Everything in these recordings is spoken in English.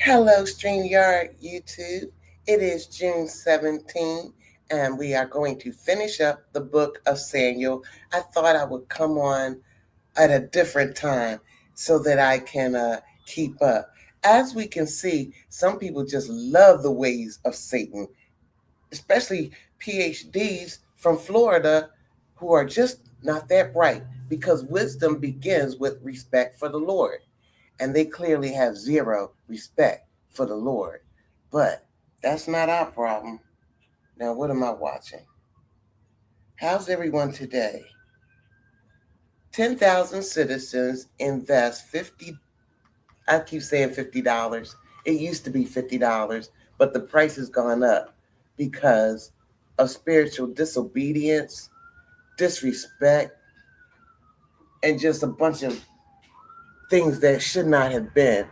Hello, StreamYard YouTube. It is June 17th, and we are going to finish up the book of Samuel. I thought I would come on at a different time so that I can keep up. As we can see, some people just love the ways of Satan, especially PhDs from Florida who are just not that bright because wisdom begins with respect for the Lord. And they clearly have zero respect for the Lord. But that's not our problem. Now, what am I watching? How's everyone today? 10,000 citizens invest 50, I keep saying $50. It used to be $50, but the price has gone up because of spiritual disobedience, disrespect, and just a bunch of things that should not have been.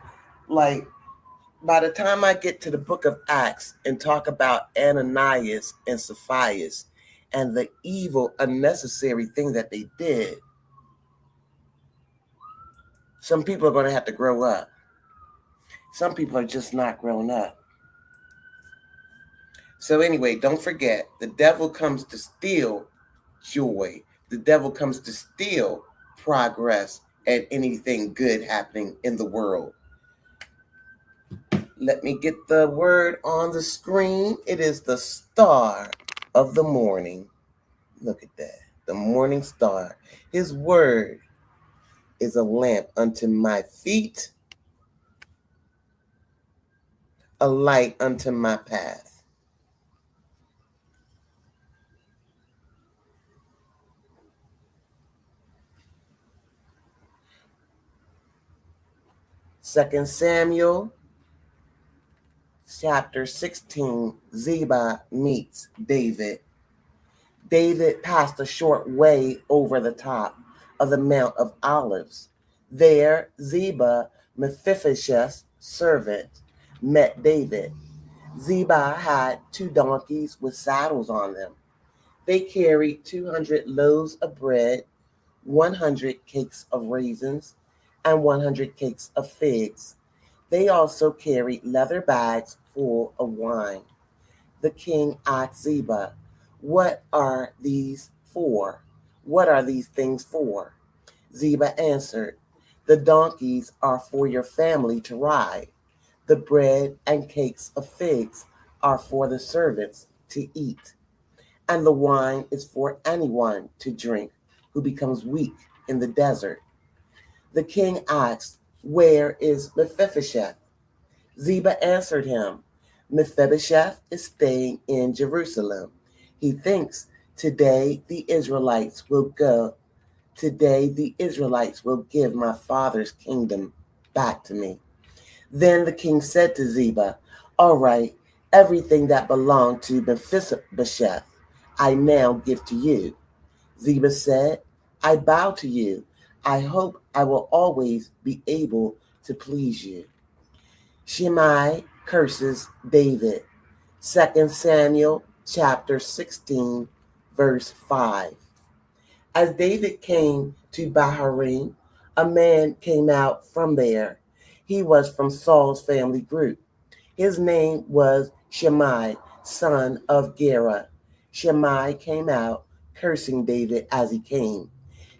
Like, by the time I get to the book of Acts and talk about Ananias and Sapphira and the evil, unnecessary thing that they did, some people are going to have to grow up. Some people are just not grown up. So, anyway, don't forget the devil comes to steal joy, the devil comes to steal progress and anything good happening in the world. Let me get the word on the screen. It is the star of the morning. Look at that. The morning star. His word is a lamp unto my feet, a light unto my path. 2 Samuel chapter 16, Ziba meets David. David passed a short way over the top of the Mount of Olives. There, Ziba, Mephibosheth's servant, met David. Ziba had 2 donkeys with saddles on them. They carried 200 loaves of bread, 100 cakes of raisins, and 100 cakes of figs. They also carried leather bags full of wine. The king asked Ziba, "What are these for? What are these things for?" Ziba answered, "The donkeys are for your family to ride. The bread and cakes of figs are for the servants to eat. And the wine is for anyone to drink who becomes weak in the desert." The king asked, "Where is Mephibosheth?" Ziba answered him, "Mephibosheth is staying in Jerusalem. He thinks today the Israelites will give my father's kingdom back to me." Then the king said to Ziba, "All right, everything that belonged to Mephibosheth I now give to you." Ziba said, "I bow to you. I hope I will always be able to please you." Shimei curses David. 2 Samuel chapter 16, verse 5. As David came to Baharim, a man came out from there. He was from Saul's family group. His name was Shimei, son of Gera. Shimei came out, cursing David as he came.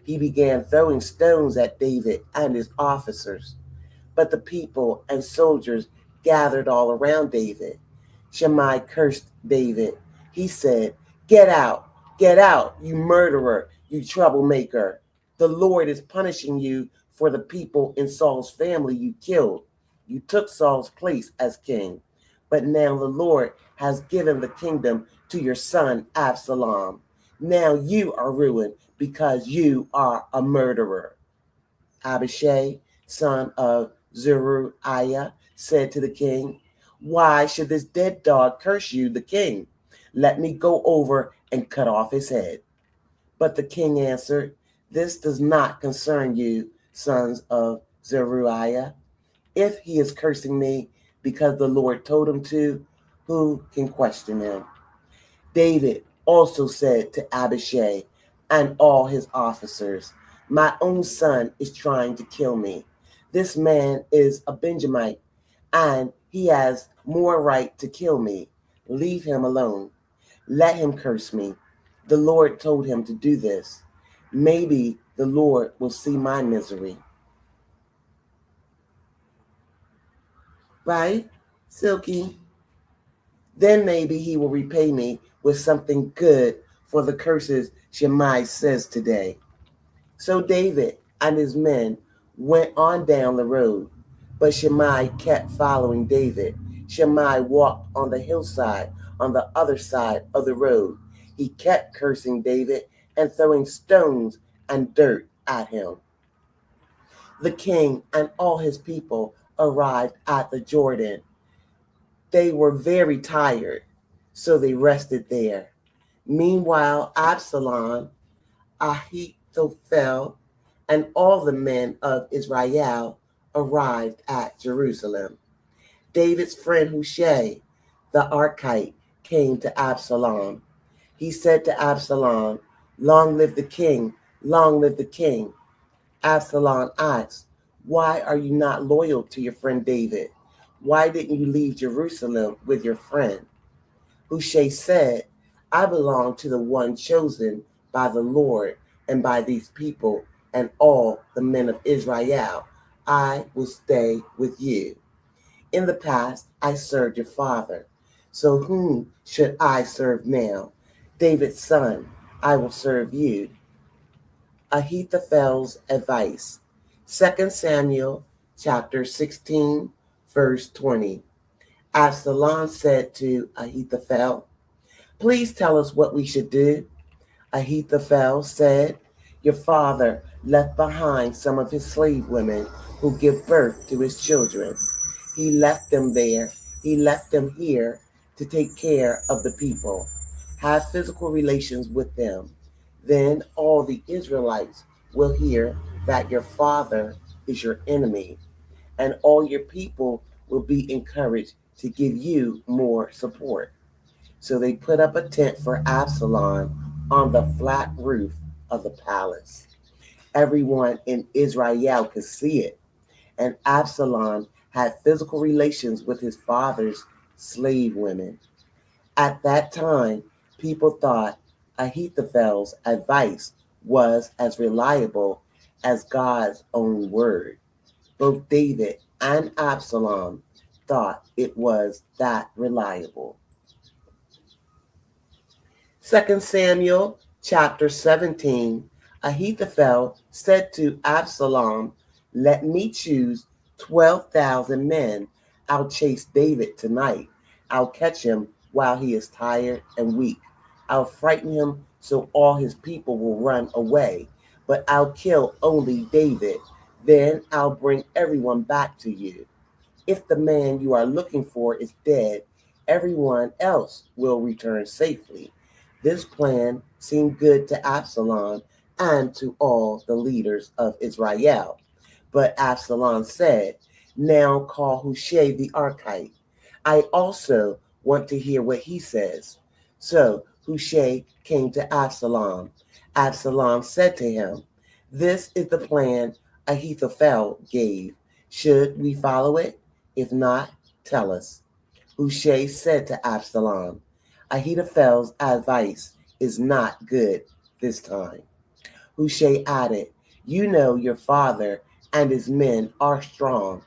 He began throwing stones at David and his officers. But the people and soldiers gathered all around David. Shimei cursed David. He said, get out, you murderer, you troublemaker. The Lord is punishing you for the people in Saul's family you killed. You took Saul's place as king. But now the Lord has given the kingdom to your son Absalom. Now you are ruined because you are a murderer. Abishai, son of Zeruiah, said to the king, "Why should this dead dog curse you, the king? Let me go over and cut off his head." But the king answered, "This does not concern you, sons of Zeruiah. If he is cursing me because the Lord told him to, who can question him?" David also said to Abishai and all his officers, "My own son is trying to kill me. This man is a Benjamite, and he has more right to kill me. Leave him alone. Let him curse me. The Lord told him to do this. Maybe the Lord will see my misery. Right, Silky? Then maybe he will repay me with something good for the curses Shimei says today. So David and his men went on down the road, but Shimei kept following David. Shimei walked on the hillside on the other side of the road. He kept cursing David and throwing stones and dirt at him. The king and all his people arrived at the Jordan. They were very tired, so they rested there. Meanwhile, Absalom, Ahithophel, and all the men of Israel arrived at Jerusalem. David's friend Hushai, the Archite, came to Absalom. He said to Absalom, "Long live the king, long live the king." Absalom asked, "Why are you not loyal to your friend David? Why didn't you leave Jerusalem with your friend?" Hushai said, "I belong to the one chosen by the Lord and by these people and all the men of Israel. I will stay with you. In the past, I served your father. So whom should I serve now? David's son, I will serve you." Ahithophel's advice. 2 Samuel chapter 16, verse 20. Absalom said to Ahithophel, "Please tell us what we should do." Ahithophel said, "Your father left behind some of his slave women who give birth to his children. He left them there. He left them here to take care of the people. Have physical relations with them. Then all the Israelites will hear that your father is your enemy, and all your people will be encouraged to give you more support." So they put up a tent for Absalom on the flat roof of the palace. Everyone in Israel could see it, and Absalom had physical relations with his father's slave women. At that time, people thought Ahithophel's advice was as reliable as God's own word. Both David and Absalom thought it was that reliable. 2 Samuel chapter 17, Ahithophel said to Absalom, "Let me choose 12,000 men. I'll chase David tonight. I'll catch him while he is tired and weak. I'll frighten him so all his people will run away. But I'll kill only David. Then I'll bring everyone back to you. If the man you are looking for is dead, everyone else will return safely." This plan seemed good to Absalom and to all the leaders of Israel. But Absalom said, "Now call Hushai the Archite. I also want to hear what he says." So Hushai came to Absalom. Absalom said to him, "This is the plan Ahithophel gave. Should we follow it? If not, tell us." Hushai said to Absalom, "Ahithophel's advice is not good this time." Hushai added, "You know your father and his men are strong.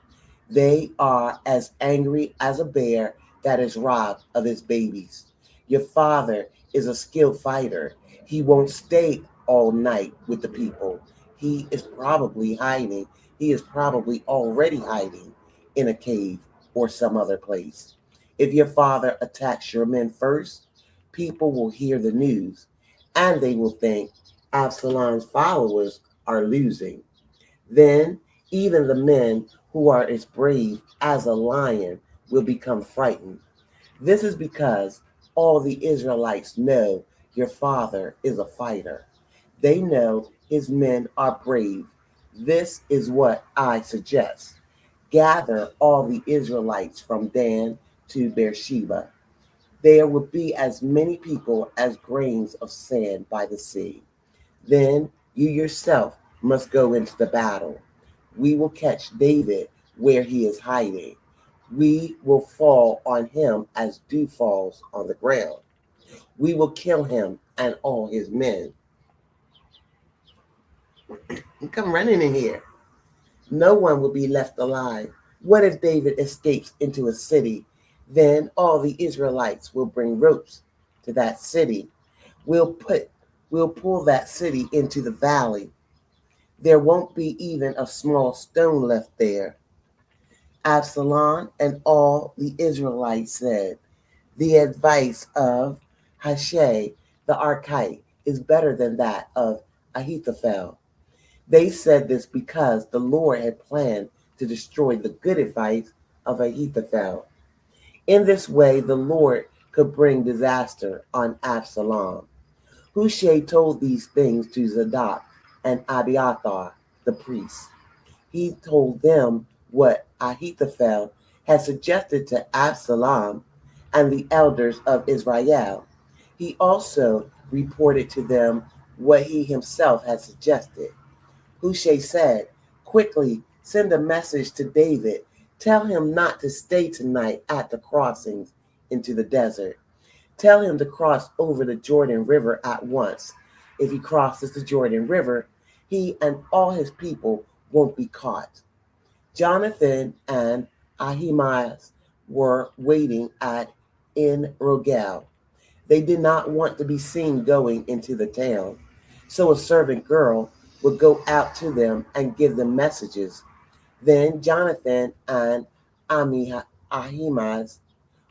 They are as angry as a bear that is robbed of his babies. Your father is a skilled fighter. He won't stay all night with the people. He is probably hiding. He is probably already hiding in a cave or some other place. If your father attacks your men first, people will hear the news and they will think Absalom's followers are losing. Then even the men who are as brave as a lion will become frightened. This is because all the Israelites know your father is a fighter. They know his men are brave. This is what I suggest. Gather all the Israelites from Dan to Beersheba. There will be as many people as grains of sand by the sea. Then you yourself must go into the battle. We will catch David where he is hiding. We will fall on him as dew falls on the ground. We will kill him and all his men. Come running in here. No one will be left alive. What if David escapes into a city? Then all the Israelites will bring ropes to that city. We'll put we'll pull that city into the valley. There won't be even a small stone left there. Absalom and all the Israelites said, the advice of Hushai the Archite is better than that of Ahithophel. They said this because the Lord had planned to destroy the good advice of Ahithophel. In this way, the Lord could bring disaster on Absalom. Hushai told these things to Zadok and Abiathar, the priests. He told them what Ahithophel had suggested to Absalom and the elders of Israel. He also reported to them what he himself had suggested. Hushai said, quickly send a message to David. Tell him not to stay tonight at the crossings into the desert. Tell him to cross over the Jordan River at once. If he crosses the Jordan River, he and all his people won't be caught. Jonathan and Ahimaaz were waiting at En Rogel. They did not want to be seen going into the town, so a servant girl would go out to them and give them messages. Then Jonathan and Ahimaaz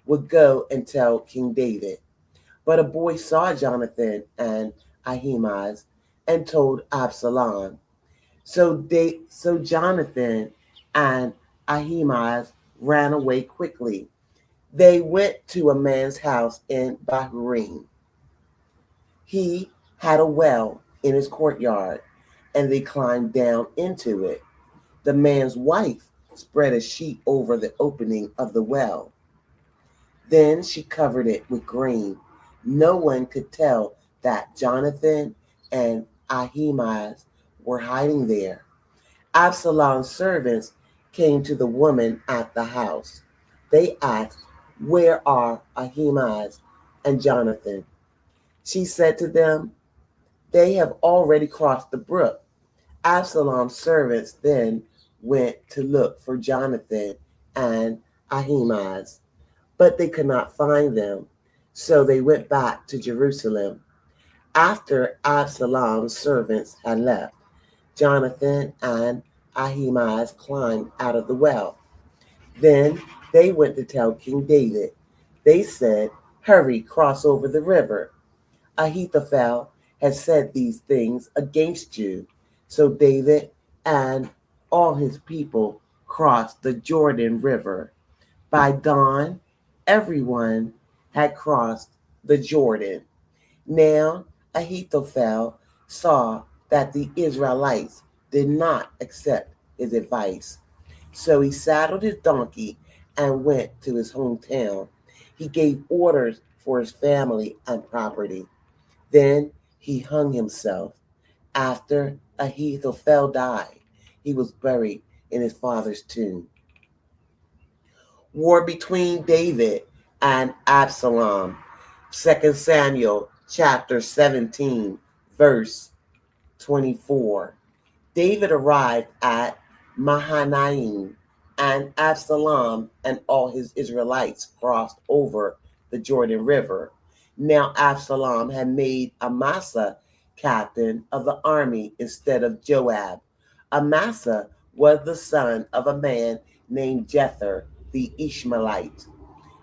would go and tell King David. But a boy saw Jonathan and Ahimaaz and told Absalom. So Jonathan and Ahimaaz ran away quickly. They went to a man's house in Bahurim. He had a well in his courtyard, and they climbed down into it. The man's wife spread a sheet over the opening of the well. Then she covered it with grain. No one could tell that Jonathan and Ahimaaz were hiding there. Absalom's servants came to the woman at the house. They asked, where are Ahimaaz and Jonathan? She said to them, they have already crossed the brook. Absalom's servants then went to look for Jonathan and Ahimaaz, but they could not find them. So they went back to Jerusalem. After Absalom's servants had left, Jonathan and Ahimaaz climbed out of the well. Then they went to tell King David. They said, hurry, cross over the river. Ahithophel had said these things against you. So David and all his people crossed the Jordan River. By dawn, everyone had crossed the Jordan. Now Ahithophel saw that the Israelites did not accept his advice. So he saddled his donkey and went to his hometown. He gave orders for his family and property. Then he hung himself. After Ahithophel died, he was buried in his father's tomb. War between David and Absalom. 2 Samuel chapter 17, verse 24. David arrived at Mahanaim, and Absalom and all his Israelites crossed over the Jordan River. Now Absalom had made Amasa captain of the army instead of Joab. Amasa was the son of a man named Jether the Ishmaelite.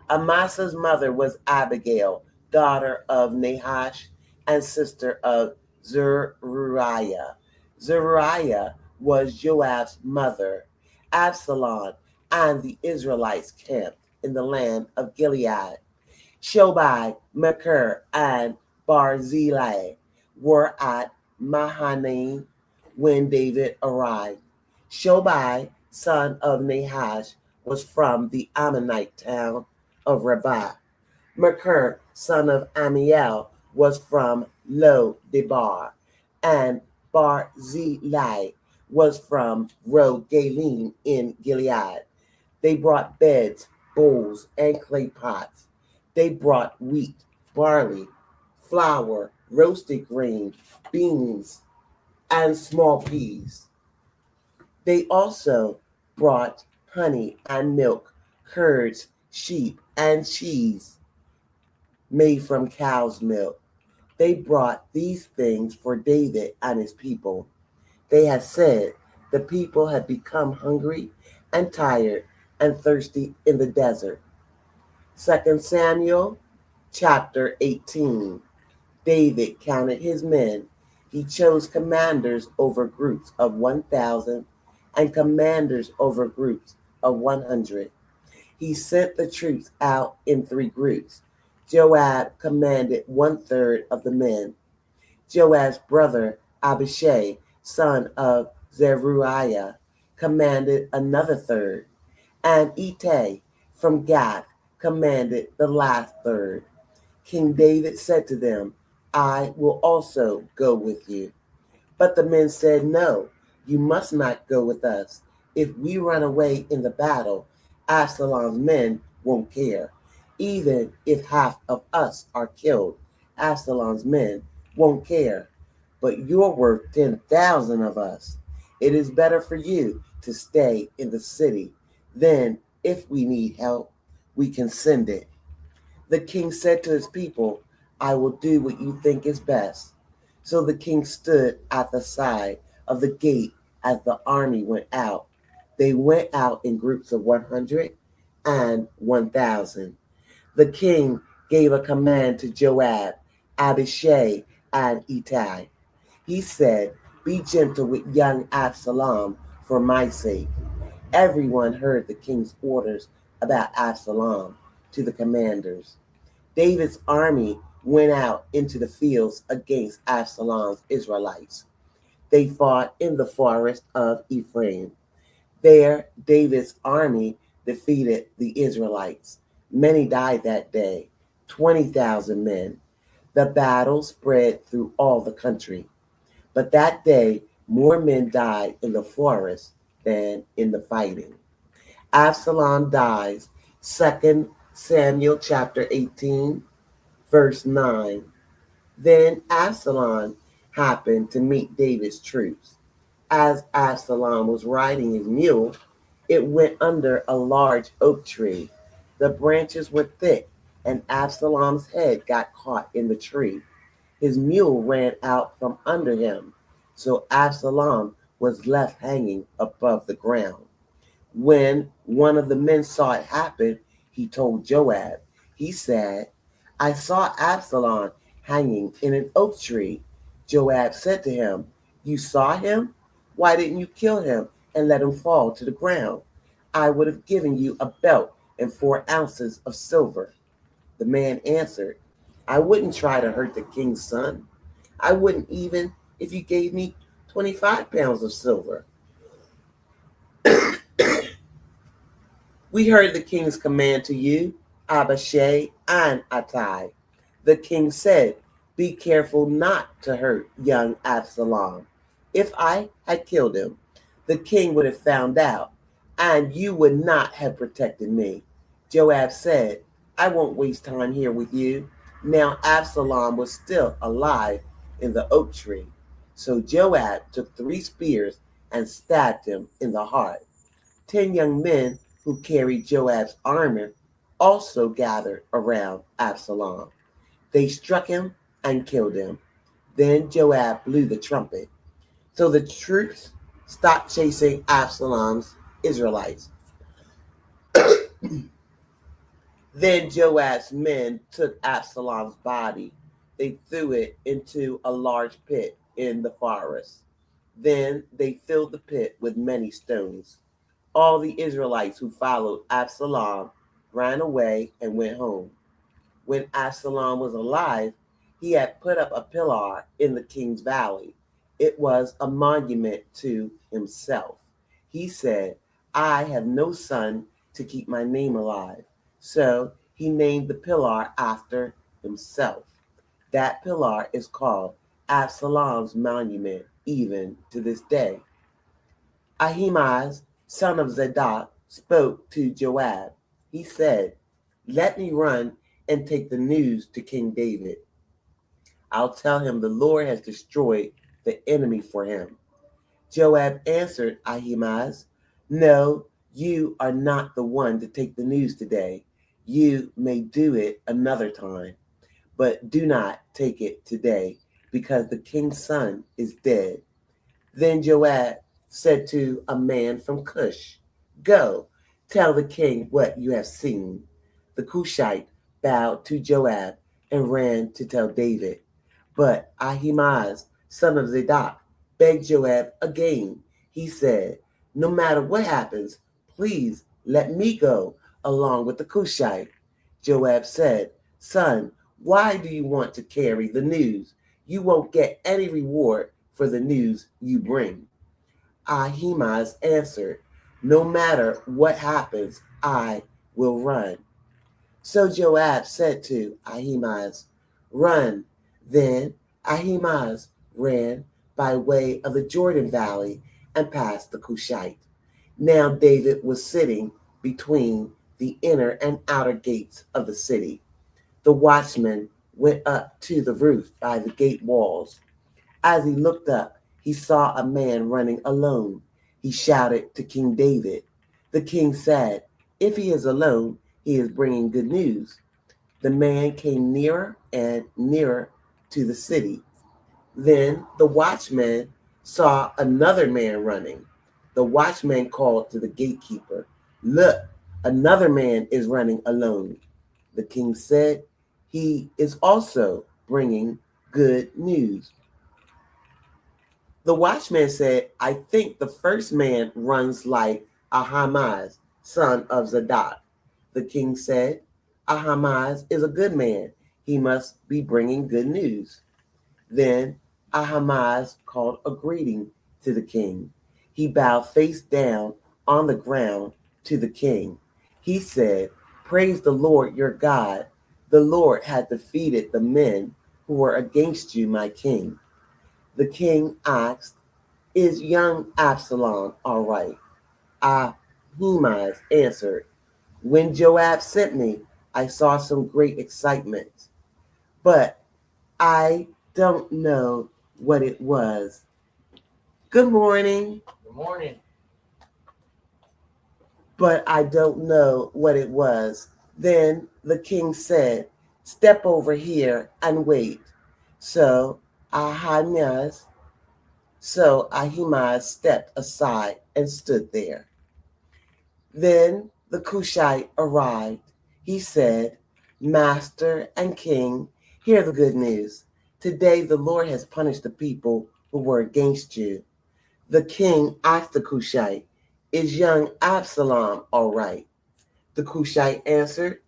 Amasa's mother was Abigail, daughter of Nahash and sister of Zeruiah. Zeruiah was Joab's mother. Absalom and the Israelites camped in the land of Gilead. Shobai, Machir, and Barzillai were at Mahanaim when David arrived. Shobai, son of Nahash, was from the Ammonite town of Rabbah. Machir, son of Amiel, was from Lo Debar, and Barzillai was from Rogalim in Gilead. They brought beds, bowls, and clay pots. They brought wheat, barley, flour, roasted grain, beans, and small peas. They also brought honey and milk, curds, sheep, and cheese made from cow's milk. They brought these things for David and his people. They had said, the people had become hungry and tired and thirsty in the desert. 2 Samuel chapter 18. David counted his men. He chose commanders over groups of 1,000 and commanders over groups of 100. He sent the troops out in three groups. Joab commanded one-third of the men. Joab's brother Abishai, son of Zeruiah, commanded another third, and Ittai from Gath commanded the last third. King David said to them, I will also go with you. But the men said, no, you must not go with us. If we run away in the battle, Absalom's men won't care. Even if half of us are killed, Absalom's men won't care. But you're worth 10,000 of us. It is better for you to stay in the city. Then, if we need help, we can send it. The king said to his people, I will do what you think is best. So the king stood at the side of the gate as the army went out. They went out in groups of 100 and 1,000. The king gave a command to Joab, Abishai, and Ittai. He said, be gentle with young Absalom for my sake. Everyone heard the king's orders about Absalom to the commanders. David's army went out into the fields against Absalom's Israelites. They fought in the forest of Ephraim. There, David's army defeated the Israelites. Many died that day, 20,000 men. The battle spread through all the country. But that day, more men died in the forest than in the fighting. Absalom dies. 2 Samuel chapter 18, verse 9. Then Absalom happened to meet David's troops. As Absalom was riding his mule, it went under a large oak tree. The branches were thick, and Absalom's head got caught in the tree. His mule ran out from under him, so Absalom was left hanging above the ground. When one of the men saw it happen, he told Joab. He said, I saw Absalom hanging in an oak tree. Joab said to him, you saw him? Why didn't you kill him and let him fall to the ground? I would have given you a belt and 4 ounces of silver. The man answered, I wouldn't try to hurt the king's son. I wouldn't even if you gave me 25 pounds of silver. We heard the king's command to you, Abishai and Ittai. The king said, be careful not to hurt young Absalom. If I had killed him, the king would have found out, and you would not have protected me. Joab said, I won't waste time here with you. Now Absalom was still alive in the oak tree. So Joab took 3 spears and stabbed him in the heart. 10 young men who carried Joab's armor also gathered around Absalom. They struck him and killed him. Then Joab blew the trumpet. So the troops stopped chasing Absalom's Israelites. Then Joab's men took Absalom's body. They threw it into a large pit in the forest. Then they filled the pit with many stones. All the Israelites who followed Absalom ran away and went home. When Absalom was alive, he had put up a pillar in the king's valley. It was a monument to himself. He said, I have no son to keep my name alive. So he named the pillar after himself. That pillar is called Absalom's monument even to this day. Ahimaaz, son of Zadok, spoke to Joab. He said, "Let me run and take the news to King David. I'll tell him the Lord has destroyed the enemy for him." Joab answered Ahimaaz, "No, you are not the one to take the news today. You may do it another time, but do not take it today, because the king's son is dead." Then Joab said to a man from Cush, "Go, tell the king what you have seen." The Cushite bowed to Joab and ran to tell David. But Ahimaaz, son of Zadok, begged Joab again. He said, "No matter what happens, please let me go along with the Cushite." Joab said, "Son, why do you want to carry the news? You won't get any reward for the news you bring." Ahimaaz answered, "No matter what happens, I will run." So Joab said to Ahimaaz, "Run." Then Ahimaaz ran by way of the Jordan Valley and passed the Cushite. Now David was sitting between the inner and outer gates of the city. The watchman went up to the roof by the gate walls. As he looked up, he saw a man running alone. He shouted to King David. The king said, "If he is alone, he is bringing good news." The man came nearer and nearer to the city. Then the watchman saw another man running. The watchman called to the gatekeeper, "Look, another man is running alone." The king said, "He is also bringing good news." The watchman said, "I think the first man runs like Ahimaaz, son of Zadok." The king said, "Ahimaaz is a good man. He must be bringing good news." Then Ahimaaz called a greeting to the king. He bowed face down on the ground to the king. He said, "Praise the Lord your God. The Lord had defeated the men who were against you, my king." The king asked, "Is young Absalom all right?" Ahimaaz answered, "When Joab sent me, I saw some great excitement, but I don't know what it was." Good morning. Good morning. But I don't know what it was. Then the king said, "Step over here and wait." So Ahimaaz, so Ahimaaz stepped aside and stood there. Then the Cushite arrived. He said, "Master and king, hear the good news. Today the Lord has punished the people who were against you." The king asked the Cushite, "Is young Absalom all right?" The Cushite answered,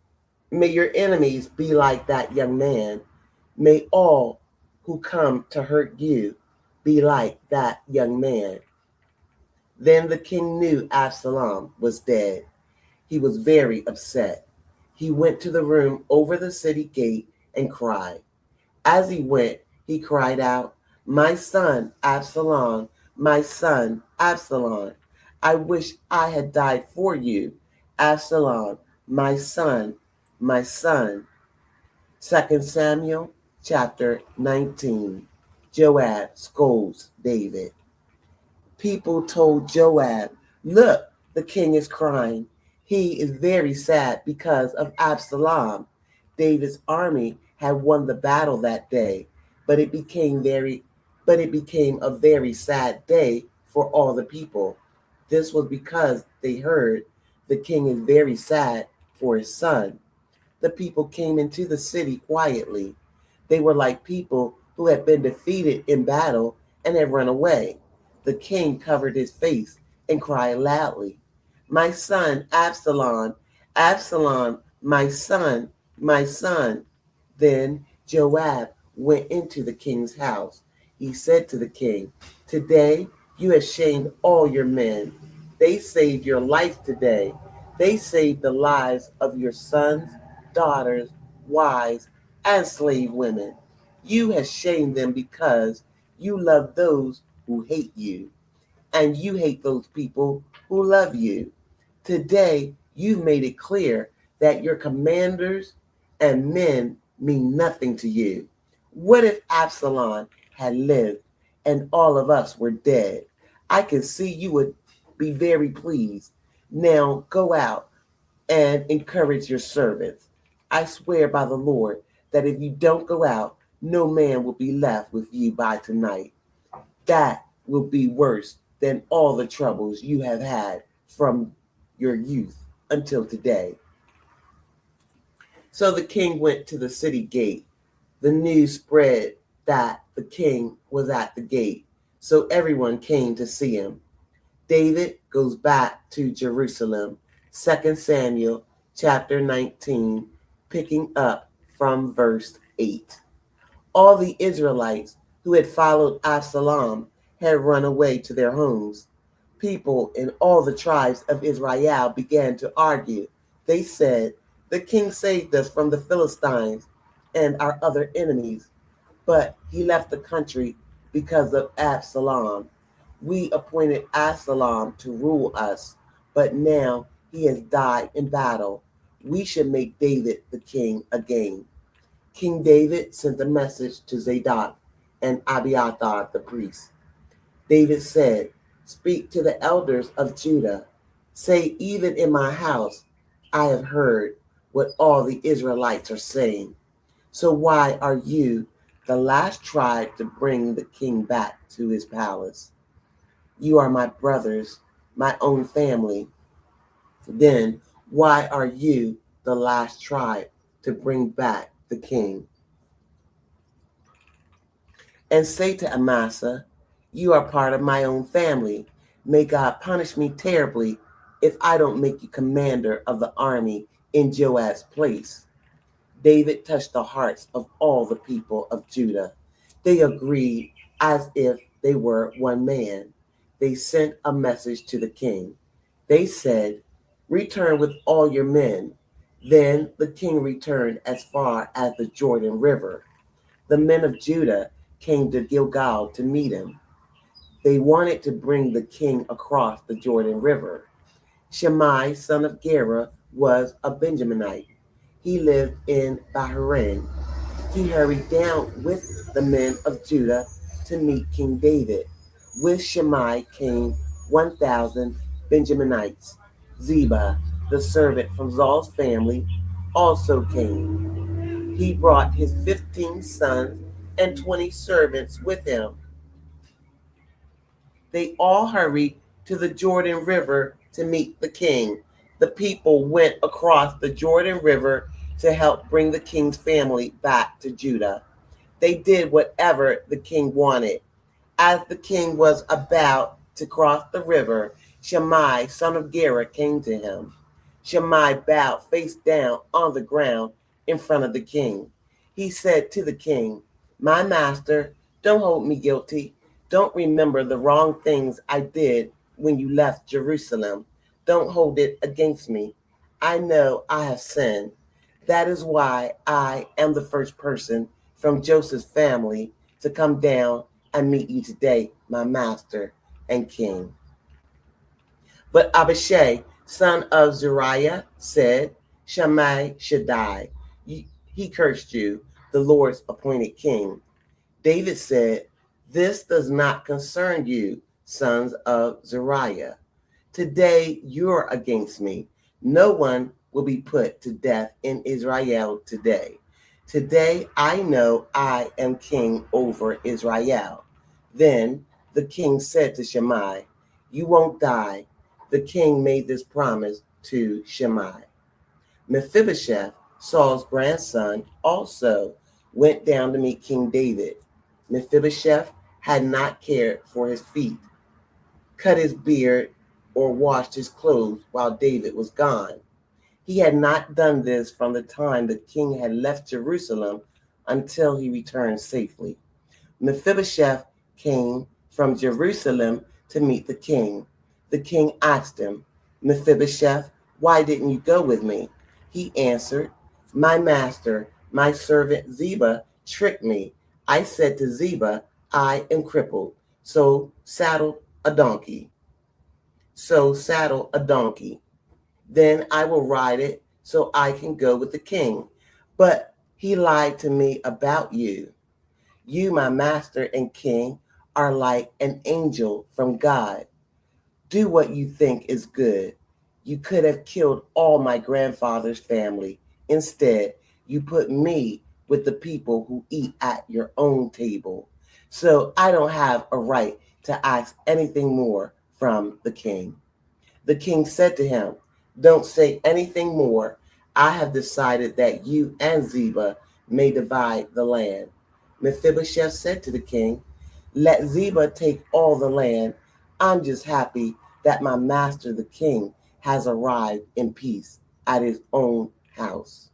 "May your enemies be like that young man. May all who come to hurt you be like that young man." Then the king knew Absalom was dead. He was very upset. He went to the room over the city gate and cried. As he went, he cried out, "My son Absalom, my son Absalom, I wish I had died for you. Absalom, my son, my son." 2 Samuel chapter 19. Joab scolds David. People told Joab, "Look, the king is crying. He is very sad because of Absalom." David's army had won the battle that day, but it became very but it became a very sad day for all the people. This was because they heard the king is very sad for his son. The people came into the city quietly. They were like people who had been defeated in battle and had run away. The king covered his face and cried loudly, "My son Absalom, Absalom, my son, my son." Then Joab went into the king's house. He said to the king, "Today you have shamed all your men. They saved your life today. They saved the lives of your sons, daughters, wives, and slave women. You have shamed them because you love those who hate you, and you hate those people who love you." Today, you've made it clear that your commanders and men mean nothing to you. What if Absalom had lived and all of us were dead? I can see you would be very pleased. Now go out and encourage your servants. I swear by the Lord that if you don't go out, no man will be left with you by tonight. That will be worse than all the troubles you have had from your youth until today. So the king went to the city gate. The news spread that the king was at the gate, so everyone came to see him. David goes back to Jerusalem. 2 Samuel chapter 19, picking up from verse 8. All the Israelites who had followed Absalom had run away to their homes. People in all the tribes of Israel began to argue. They said, "The king saved us from the Philistines and our other enemies, but he left the country because of Absalom. We appointed Absalom to rule us, but now he has died in battle. We should make David the king again." King David sent a message to Zadok and Abiathar the priest. David said, "Speak to the elders of Judah. Say, even in my house, I have heard what all the Israelites are saying. So why are you the last tribe to bring the king back to his palace? You are my brothers, my own family. Then why are you the last tribe to bring back the king?" And say to Amasa, "You are part of my own family. May God punish me terribly if I don't make you commander of the army in Joab's place." David touched the hearts of all the people of Judah. They agreed as if they were one man. They sent a message to the king. They said, "Return with all your men." Then the king returned as far as the Jordan River. The men of Judah came to Gilgal to meet him. They wanted to bring the king across the Jordan River. Shimei, son of Gera, was a Benjaminite. He lived in Bahrain. He hurried down with the men of Judah to meet King David. With Shimei came 1,000 Benjaminites. Ziba, the servant from Saul's family, also came. He brought his 15 sons and 20 servants with him. They all hurried to the Jordan River to meet the king. The people went across the Jordan River to help bring the king's family back to Judah. They did whatever the king wanted. As the king was about to cross the river, Shimei, son of Gera, came to him. Shimei bowed face down on the ground in front of the king. He said to the king, "My master, don't hold me guilty. Don't remember the wrong things I did when you left Jerusalem. Don't hold it against me. I know I have sinned. That is why I am the first person from Joseph's family to come down and meet you today, my master and king." But Abishai, son of Zeruiah, said, "Shammai should die. He cursed you, the Lord's appointed king." David said, "This does not concern you, sons of Zeruiah. Today you're against me. No one will be put to death in Israel today. Today I know I am king over Israel." Then the king said to Shimei, "You won't die." The king made this promise to Shimei. Mephibosheth, Saul's grandson, also went down to meet King David. Mephibosheth had not cared for his feet, cut his beard, or washed his clothes while David was gone. He had not done this from the time the king had left Jerusalem until he returned safely. Mephibosheth came from Jerusalem to meet the king. The king asked him, "Mephibosheth, why didn't you go with me?" He answered, "My master, my servant Ziba, tricked me. I said to Ziba, 'I am crippled, so saddle a donkey.' So saddle a donkey." Then I will ride it so I can go with the king. But he lied to me about you. You, my master and king, are like an angel from God. Do what you think is good. You could have killed all my grandfather's family. Instead, you put me with the people who eat at your own table. So I don't have a right to ask anything more from the king. The king said to him, "Don't say anything more. I have decided that you and Ziba may divide the land." Mephibosheth said to the king, "Let Ziba take all the land. I'm just happy that my master, the king, has arrived in peace at his own house."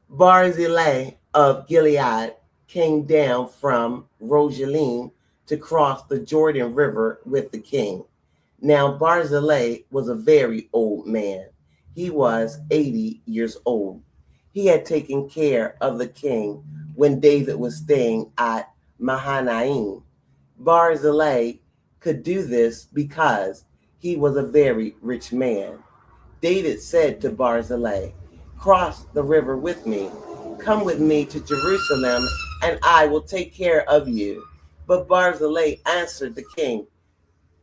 Barzillai of Gilead came down from Rogelim to cross the Jordan River with the king. Now Barzillai was a very old man. He was 80 years old. He had taken care of the king when David was staying at Mahanaim. Barzillai could do this because he was a very rich man. David said to Barzillai, "Cross the river with me. Come with me to Jerusalem, and I will take care of you." But Barzillai answered the king,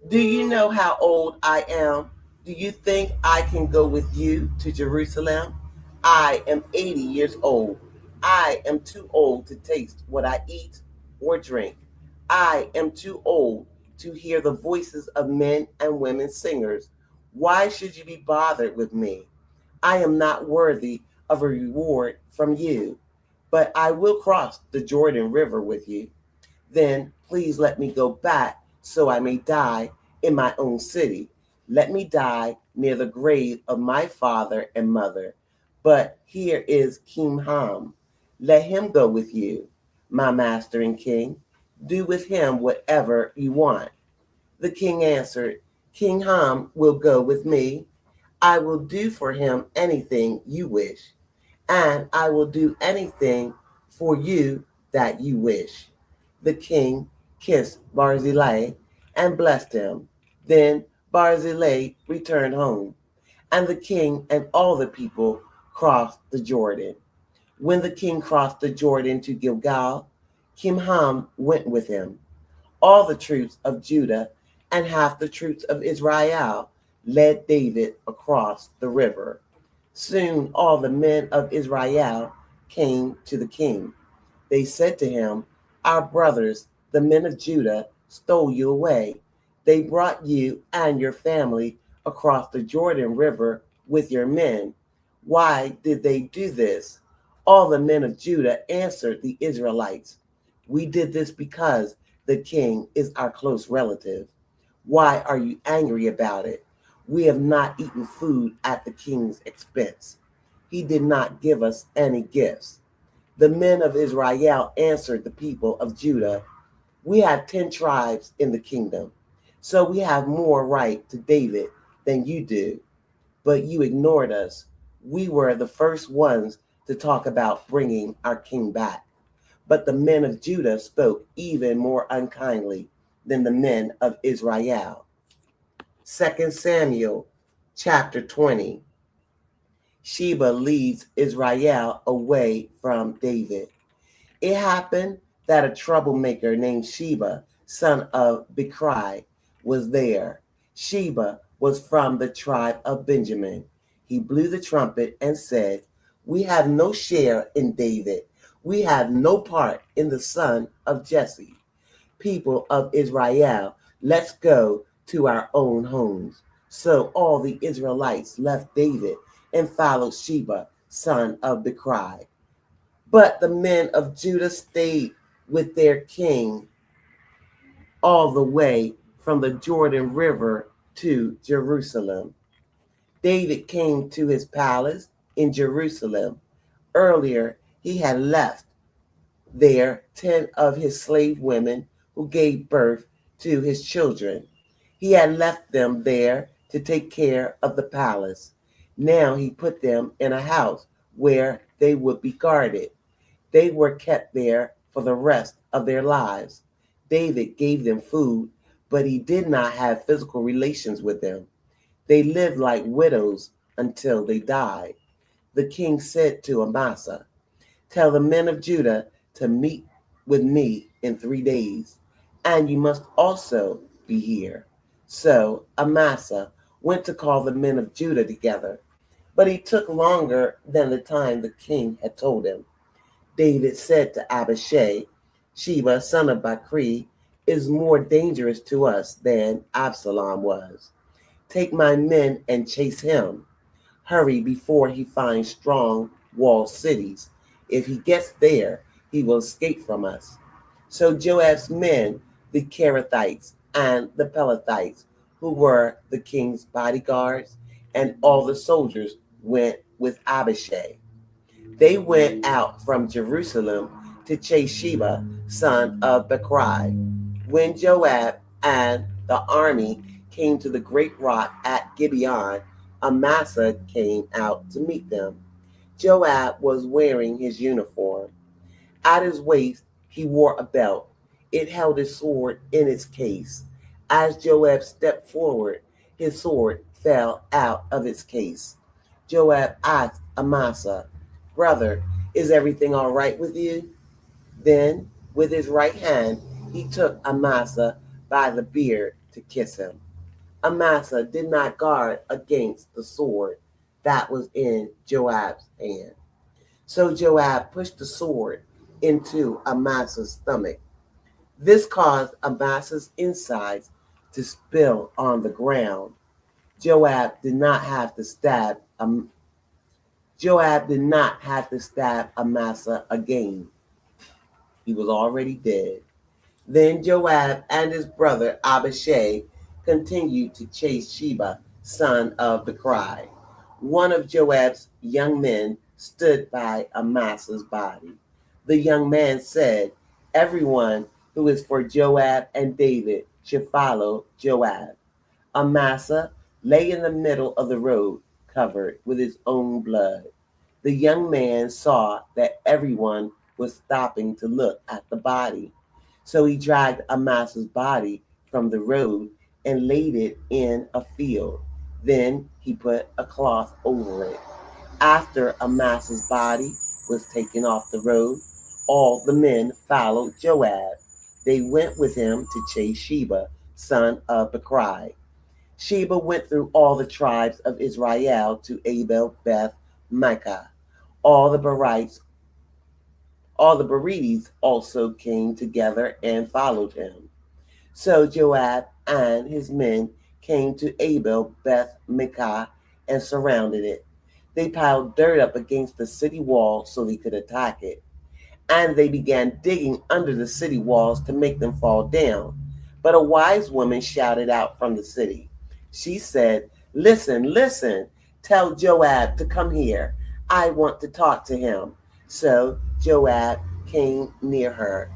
"Do you know how old I am? Do you think I can go with you to Jerusalem? I am 80 years old. I am too old to taste what I eat or drink. I am too old to hear the voices of men and women singers. Why should you be bothered with me? I am not worthy of a reward from you, but I will cross the Jordan River with you. Then please let me go back so I may die in my own city. Let me die near the grave of my father and mother. But here is Kimham. Let him go with you, my master and king. Do with him whatever you want." The king answered, "King Ham will go with me. I will do for him anything you wish, and I will do anything for you that you wish." The king kissed Barzillai and blessed him. Then Barzillai returned home, and the king and all the people crossed the Jordan. When the king crossed the Jordan to Gilgal, Kimham went with him. All the troops of Judah and half the troops of Israel led David across the river. Soon all the men of Israel came to the king. They said to him, "Our brothers, the men of Judah, stole you away. They brought you and your family across the Jordan River with your men. Why did they do this?" All the men of Judah answered the Israelites, "We did this because the king is our close relative. Why are you angry about it? We have not eaten food at the king's expense. He did not give us any gifts." The men of Israel answered the people of Judah, "We have 10 tribes in the kingdom, so we have more right to David than you do. But you ignored us. We were the first ones to talk about bringing our king back." But the men of Judah spoke even more unkindly than the men of Israel. 2 Samuel chapter 20. Sheba leads Israel away from David. It happened that a troublemaker named Sheba, son of Bichri, was there. Sheba was from the tribe of Benjamin. He blew the trumpet and said, "We have no share in David. We have no part in the son of Jesse. People of Israel, let's go to our own homes." So all the Israelites left David and followed Sheba, son of Bichri. But the men of Judah stayed with their king all the way from the Jordan River to Jerusalem. David came to his palace in Jerusalem. Earlier, he had left there 10 of his slave women who gave birth to his children. He had left them there to take care of the palace. Now he put them in a house where they would be guarded. They were kept there for the rest of their lives. David gave them food, but he did not have physical relations with them. They lived like widows until they died. The king said to Amasa, "Tell the men of Judah to meet with me in 3 days, and you must also be here." So Amasa went to call the men of Judah together, but he took longer than the time the king had told him. David said to Abishai, "Sheba, son of Bakri, is more dangerous to us than Absalom was. Take my men and chase him. Hurry before he finds strong walled cities. If he gets there, he will escape from us." So Joab's men, the Kerethites and the Pelethites, who were the king's bodyguards, and all the soldiers went with Abishai. They went out from Jerusalem to chase Sheba, son of Bechri. When Joab and the army came to the great rock at Gibeon, Amasa came out to meet them. Joab was wearing his uniform. At his waist he wore a belt. It held his sword in its case. As Joab stepped forward, his sword fell out of its case. Joab asked Amasa, "Brother, is everything all right with you?" Then, with his right hand, he took Amasa by the beard to kiss him. Amasa did not guard against the sword that was in Joab's hand. So Joab pushed the sword into Amasa's stomach. This caused Amasa's insides to spill on the ground. Joab did not have to stab Joab did not have to stab Amasa again. He was already dead. Then Joab and his brother Abishai continued to chase Sheba, son of Bechri. One of Joab's young men stood by Amasa's body. The young man said, "Everyone who is for Joab and David should follow Joab." Amasa lay in the middle of the road, covered with his own blood. The young man saw that everyone was stopping to look at the body. So he dragged Amasa's body from the road and laid it in a field. Then he put a cloth over it. After Amasa's body was taken off the road, all the men followed Joab. They went with him to chase Sheba, son of Bechri. Sheba went through all the tribes of Israel to Abel Beth Micah. All the Berites, all the Beretes also came together and followed him. So Joab and his men came to Abel Beth Micah and surrounded it. They piled dirt up against the city wall so they could attack it, and they began digging under the city walls to make them fall down. But a wise woman shouted out from the city. She said, "Listen, listen, tell Joab to come here. I want to talk to him." So Joab came near her.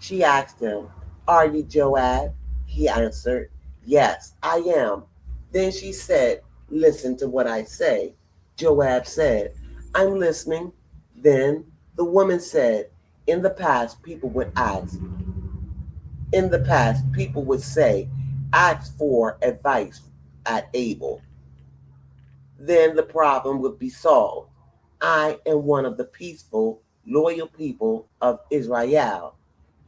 She asked him, "Are you Joab?" He answered, "Yes, I am." Then she said, "Listen to what I say." Joab said, "I'm listening." Then the woman said, "In the past, people would ask, in the past, people would say, ask for advice at Abel. Then the problem would be solved. I am one of the peaceful, loyal people of Israel.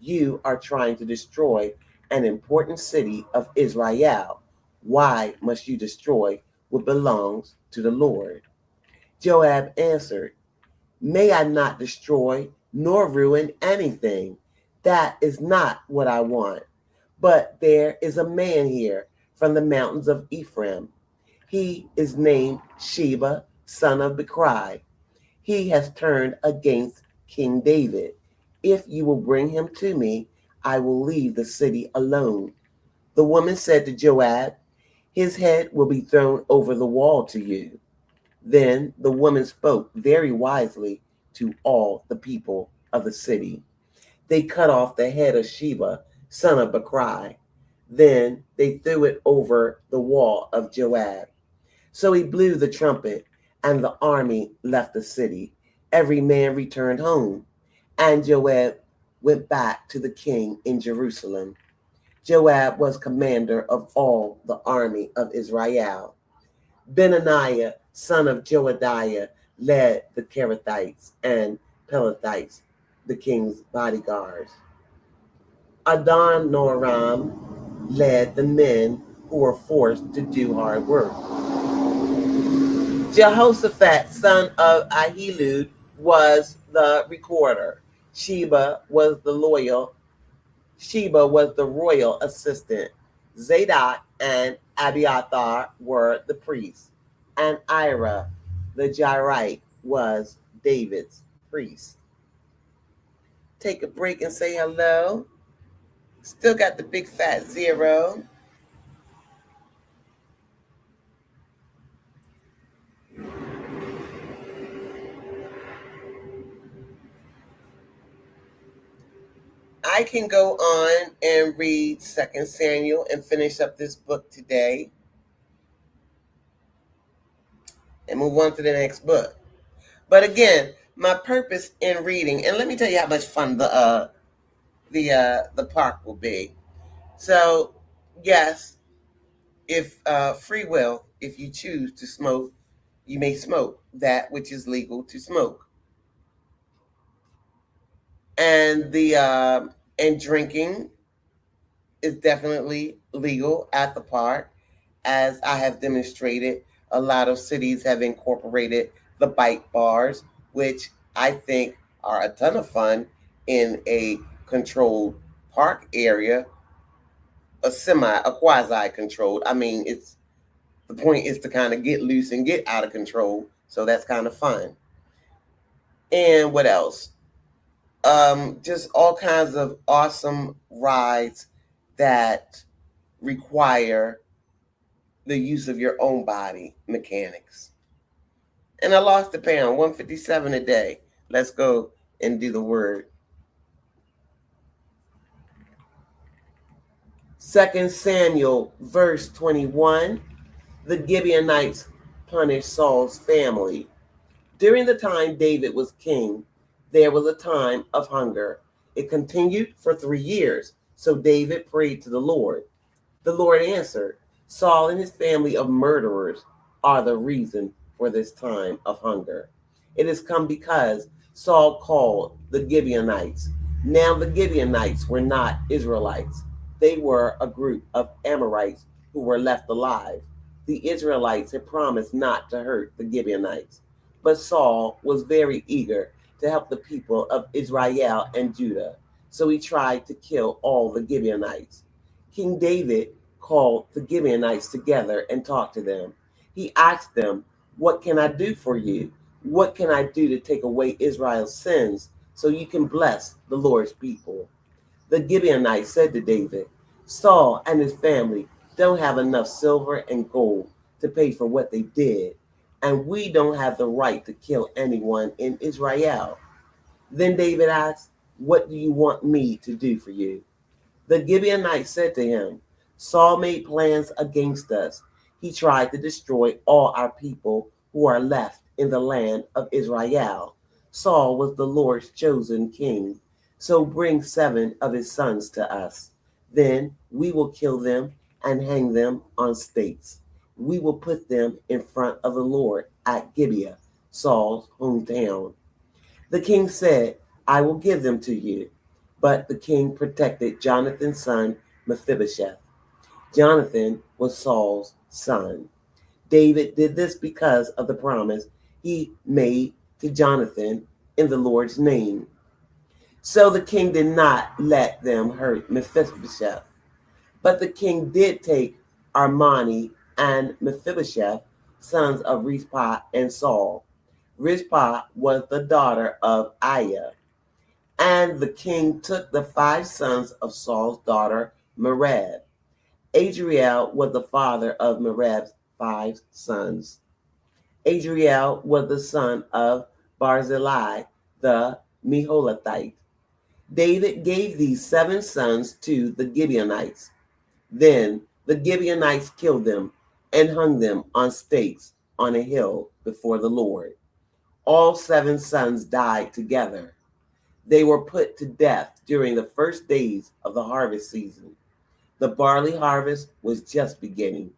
You are trying to destroy an important city of Israel. Why must you destroy what belongs to the Lord?" Joab answered, "May I not destroy nor ruin anything. That is not what I want. But there is a man here from the mountains of Ephraim. He is named Sheba, son of Bechri. He has turned against King David. If you will bring him to me, I will leave the city alone." The woman said to Joab, "His head will be thrown over the wall to you." Then the woman spoke very wisely to all the people of the city. They cut off the head of Sheba, son of Bechri. Then they threw it over the wall of Joab. So he blew the trumpet, and the army left the city. Every man returned home, and Joab went back to the king in Jerusalem. Joab was commander of all the army of Israel. Benaniah, son of Joadiah, led the Kerethites and Pelethites, the king's bodyguards. Adoniram led the men who were forced to do hard work. Jehoshaphat, son of Ahilud, was the recorder. Sheba was the royal assistant. Zadok and Abiathar were the priests. And Ira, the Jairite, was David's priest. Take a break and say hello. Still got the big fat zero. I can go on and read 2 Samuel and finish up this book today and move on to the next book. But again, my purpose in reading, and let me tell you how much fun the park will be. So, yes, if free will, if you choose to smoke, you may smoke that which is legal to smoke, and the and drinking is definitely legal at the park, as I have demonstrated. A lot of cities have incorporated the bike bars, which I think are a ton of fun in a controlled park area, a quasi controlled. I mean, it's the point is to kind of get loose and get out of control. So that's kind of fun. And what else? Just all kinds of awesome rides that require the use of your own body mechanics. And I lost a pound, 157 a day. Let's go and do the word. 2 Samuel, verse 21. The Gibeonites punished Saul's family. During the time David was king, there was a time of hunger. It continued for 3 years. So David prayed to the Lord. The Lord answered, Saul and his family of murderers are the reason for this time of hunger. It has come because Saul called the Gibeonites. Now the Gibeonites were not Israelites. They were a group of Amorites who were left alive. The Israelites had promised not to hurt the Gibeonites. But Saul was very eager to help the people of Israel and Judah. So he tried to kill all the Gibeonites. King David called the Gibeonites together and talked to them. He asked them, What can I do for you? What can I do to take away Israel's sins so you can bless the Lord's people? The Gibeonites said to David, Saul and his family don't have enough silver and gold to pay for what they did, and we don't have the right to kill anyone in Israel. Then David asked, What do you want me to do for you? The Gibeonites said to him, Saul made plans against us. He tried to destroy all our people who are left in the land of Israel. Saul was the Lord's chosen king. So bring 7 of his sons to us. Then we will kill them and hang them on stakes. We will put them in front of the Lord at Gibeah, Saul's hometown. The king said, I will give them to you. But the king protected Jonathan's son, Mephibosheth. Jonathan was Saul's son. David did this because of the promise he made to Jonathan in the Lord's name. So the king did not let them hurt Mephibosheth. But the king did take Armani and Mephibosheth, sons of Rizpah and Saul. Rizpah was the daughter of Aiah. And the king took the 5 sons of Saul's daughter, Merab. Adriel was the father of Merab's 5 sons. Adriel was the son of Barzillai, the Meholathite. David gave these 7 sons to the Gibeonites. Then the Gibeonites killed them and hung them on stakes on a hill before the Lord. All 7 sons died together. They were put to death during the first days of the harvest season. The barley harvest was just beginning.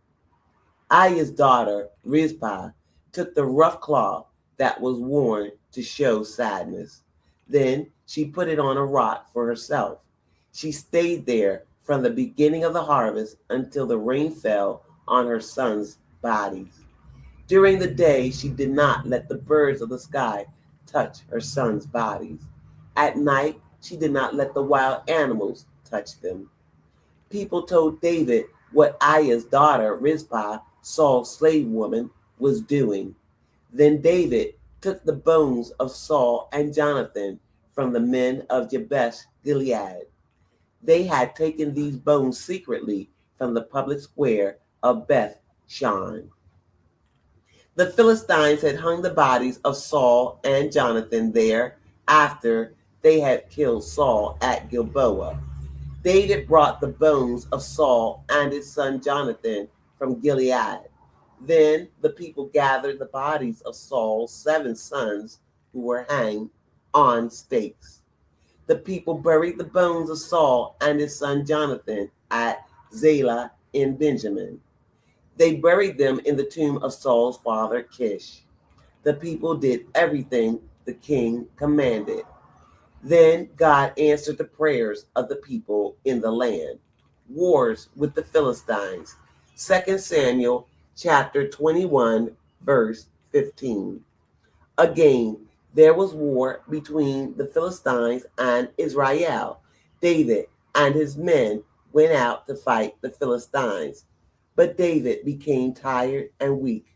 Aiah's daughter, Rizpah, took the rough cloth that was worn to show sadness. Then she put it on a rock for herself. She stayed there from the beginning of the harvest until the rain fell on her sons' bodies. During the day, she did not let the birds of the sky touch her sons' bodies. At night, she did not let the wild animals touch them. People told David what Aiah's daughter, Rizpah, Saul's slave woman, was doing. Then David took the bones of Saul and Jonathan from the men of Jabesh Gilead. They had taken these bones secretly from the public square of Beth Shan. The Philistines had hung the bodies of Saul and Jonathan there after they had killed Saul at Gilboa. David brought the bones of Saul and his son Jonathan from Gilead. Then the people gathered the bodies of Saul's 7 sons who were hanged on stakes. The people buried the bones of Saul and his son Jonathan at Zelah in Benjamin. They buried them in the tomb of Saul's father Kish. The people did everything the king commanded. Then God answered the prayers of the people in the land. Wars with the Philistines. 2 Samuel chapter 21, verse 15. Again, there was war between the Philistines and Israel. David and his men went out to fight the Philistines, but David became tired and weak.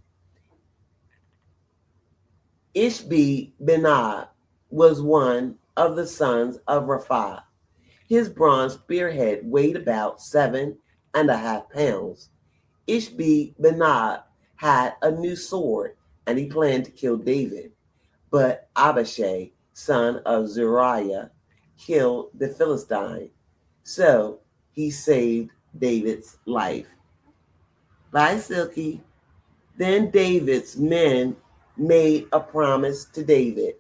Ishbi-Benob was one of the sons of Rapha. His bronze spearhead weighed about 7.5 pounds. Ishbi-Benob had a new sword, and he planned to kill David. But Abishai, son of Zeruiah, killed the Philistine. So he saved David's life. Bye, Silky. Then David's men made a promise to David.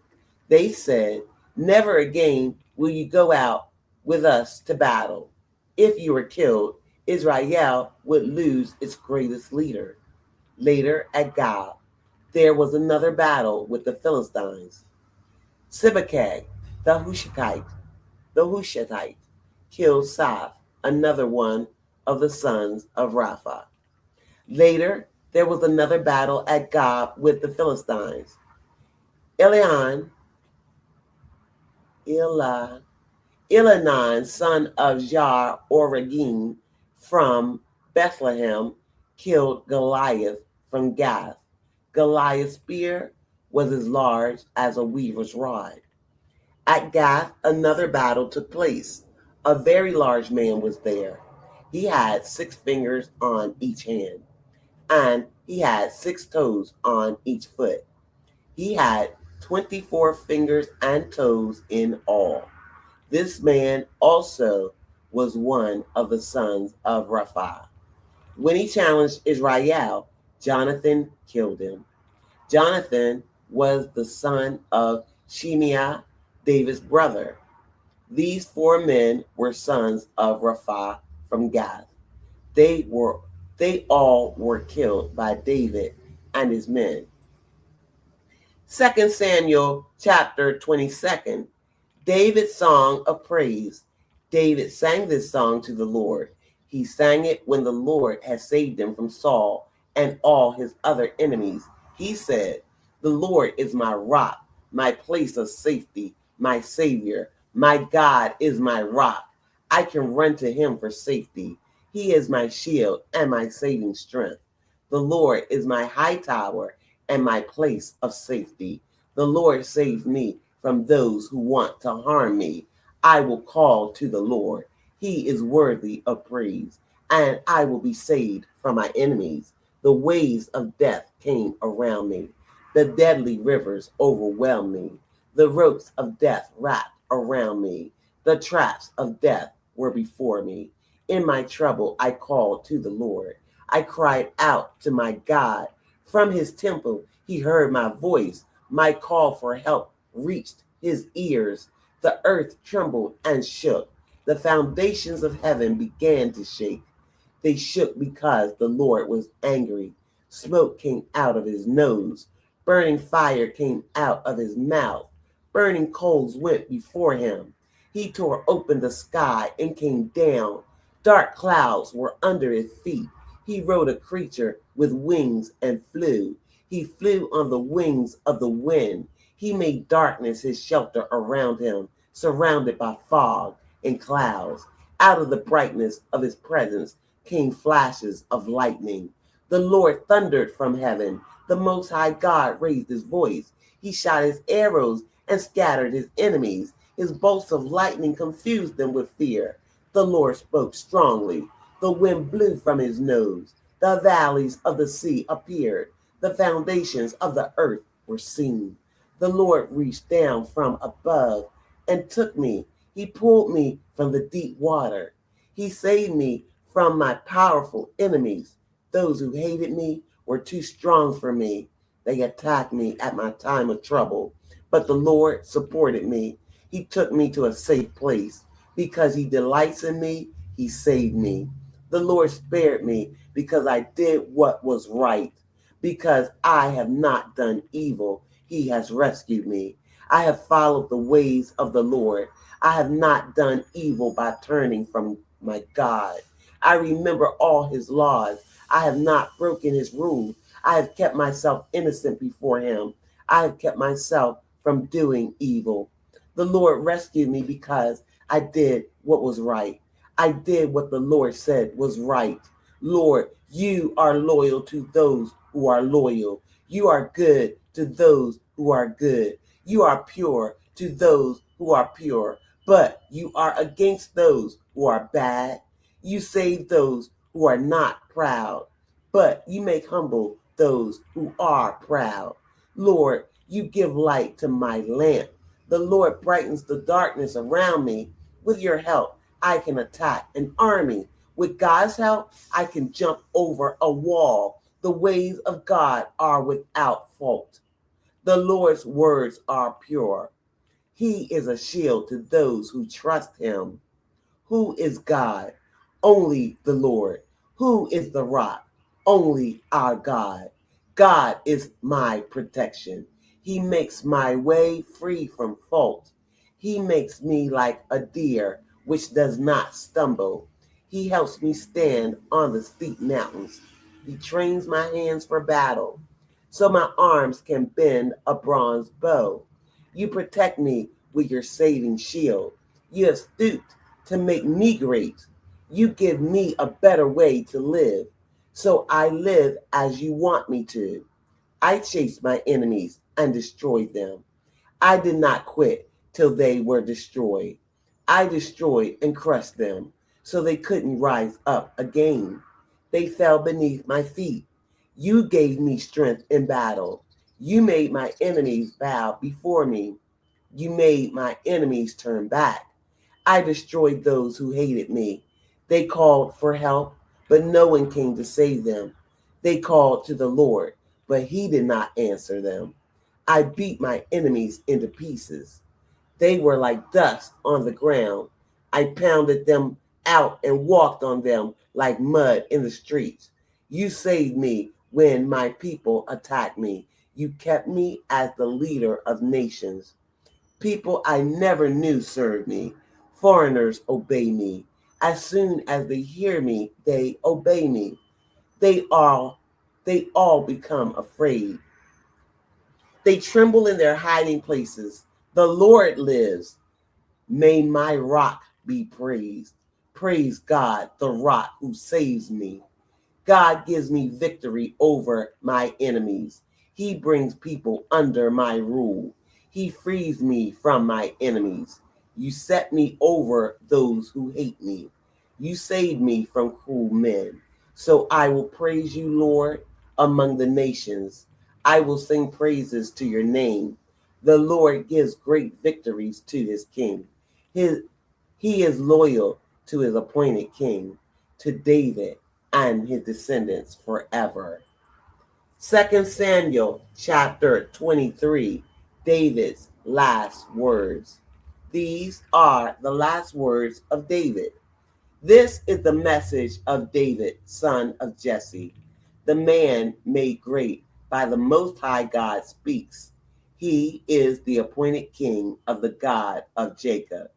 They said, "Never again will you go out with us to battle. If you were killed, Israel would lose its greatest leader." Later at Gob, there was another battle with the Philistines. Sibbecai, the Hushathite, killed Saph, another one of the sons of Rapha. Later, there was another battle at Gob with the Philistines. Elinan, son of Jar Oragim from Bethlehem, killed Goliath from Gath. Goliath's spear was as large as a weaver's rod. At Gath, another battle took place. A very large man was there. He had 6 fingers on each hand, and he had 6 toes on each foot. He had 24 fingers and toes in all. This man also was one of the sons of Rapha. When he challenged Israel, Jonathan killed him. Jonathan was the son of Shimei, David's brother. These 4 men were sons of Rapha from Gath. They all were killed by David and his men. 2 Samuel chapter 22. David's song of praise. David sang this song to the Lord. He sang it when the Lord had saved him from Saul and all his other enemies. He said, "The Lord is my rock, my place of safety, my Savior. My God is my rock. I can run to him for safety. He is my shield and my saving strength. The Lord is my high tower and my place of safety. The Lord saves me from those who want to harm me. I will call to the Lord. He is worthy of praise, and I will be saved from my enemies. The waves of death came around me. The deadly rivers overwhelmed me. The ropes of death wrapped around me. The traps of death were before me. In my trouble, I called to the Lord. I cried out to my God. From his temple, he heard my voice. My call for help reached his ears. The earth trembled and shook. The foundations of heaven began to shake. They shook because the Lord was angry. Smoke came out of his nose. Burning fire came out of his mouth. Burning coals went before him. He tore open the sky and came down. Dark clouds were under his feet. He rode a creature with wings and flew. He flew on the wings of the wind. He made darkness his shelter around him, surrounded by fog and clouds. Out of the brightness of his presence came flashes of lightning. The Lord thundered from heaven. The Most High God raised his voice. He shot his arrows and scattered his enemies. His bolts of lightning confused them with fear. The Lord spoke strongly. The wind blew from his nose. The valleys of the sea appeared. The foundations of the earth were seen. The Lord reached down from above and took me. He pulled me from the deep water. He saved me from my powerful enemies. Those who hated me were too strong for me. They attacked me at my time of trouble. But the Lord supported me. He took me to a safe place. Because he delights in me, he saved me. The Lord spared me because I did what was right. Because I have not done evil, he has rescued me. I have followed the ways of the Lord. I have not done evil by turning from my God. I remember all his laws. I have not broken his rules. I have kept myself innocent before him. I have kept myself from doing evil. The Lord rescued me because I did what was right. I did what the Lord said was right. Lord, you are loyal to those who are loyal. You are good to those who are good. You are pure to those who are pure. But you are against those who are bad. You save those who are not proud. But you make humble those who are proud. Lord, you give light to my lamp. The Lord brightens the darkness around me. With your help, I can attack an army. With God's help, I can jump over a wall. The ways of God are without fault. The Lord's words are pure. He is a shield to those who trust him. Who is God? Only the Lord. Who is the rock? Only our God. God is my protection. He makes my way free from fault. He makes me like a deer which does not stumble. He helps me stand on the steep mountains. He trains my hands for battle, so my arms can bend a bronze bow. You protect me with your saving shield. You have stooped to make me great. You give me a better way to live, so I live as you want me to. I chased my enemies and destroyed them. I did not quit till they were destroyed. I destroyed and crushed them, so they couldn't rise up again. They fell beneath my feet. You gave me strength in battle. You made my enemies bow before me. You made my enemies turn back. I destroyed those who hated me. They called for help, but no one came to save them. They called to the Lord, but he did not answer them. I beat my enemies into pieces. They were like dust on the ground. I pounded them out and walked on them like mud in the streets. You saved me when my people attacked me. You kept me as the leader of nations. People I never knew serve me. Foreigners obey me. As soon as they hear me, they obey me. They all they all become afraid. They tremble in their hiding places. The Lord lives. May my rock be praised. Praise God, the rock who saves me. God gives me victory over my enemies. He brings people under my rule. He frees me from my enemies. You set me over those who hate me. You save me from cruel men. So I will praise you, Lord, among the nations. I will sing praises to your name. The Lord gives great victories to his king. His, he is loyal to his appointed king, to David and his descendants forever. 2 Samuel chapter 23, David's last words. These are the last words of David. This is the message of David, son of Jesse. The man made great by the Most High God speaks. He is the appointed king of the God of Jacob.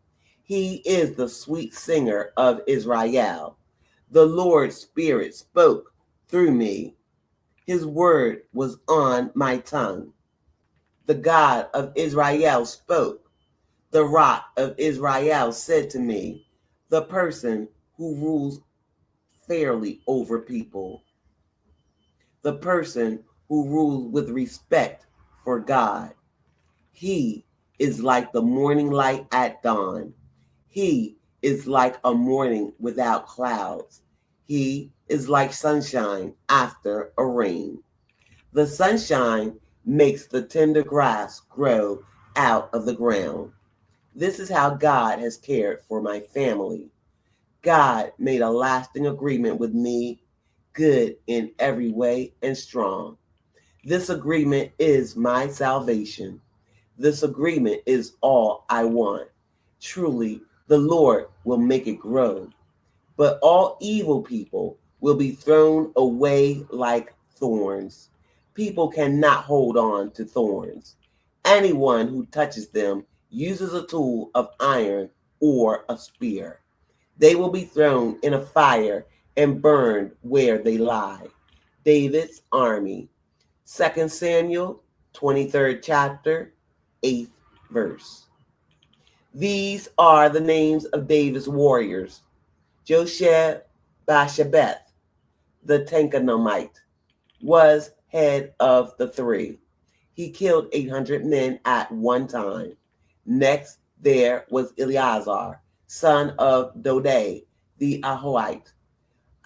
He is the sweet singer of Israel. The Lord's Spirit spoke through me. His word was on my tongue. The God of Israel spoke. The rock of Israel said to me, the person who rules fairly over people, the person who rules with respect for God. He is like the morning light at dawn. He is like a morning without clouds. He is like sunshine after a rain. The sunshine makes the tender grass grow out of the ground. This is how God has cared for my family. God made a lasting agreement with me, good in every way and strong. This agreement is my salvation. This agreement is all I want. Truly, the Lord will make it grow. But all evil people will be thrown away like thorns. People cannot hold on to thorns. Anyone who touches them uses a tool of iron or a spear. They will be thrown in a fire and burned where they lie. David's army. 2 Samuel, 23rd chapter, 8th verse. These are the names of David's warriors. Josheb Basshebeth, the Tankanite, was head of the three. He killed 800 men at one time. Next there was Eleazar, son of Dodai, the Ahohite.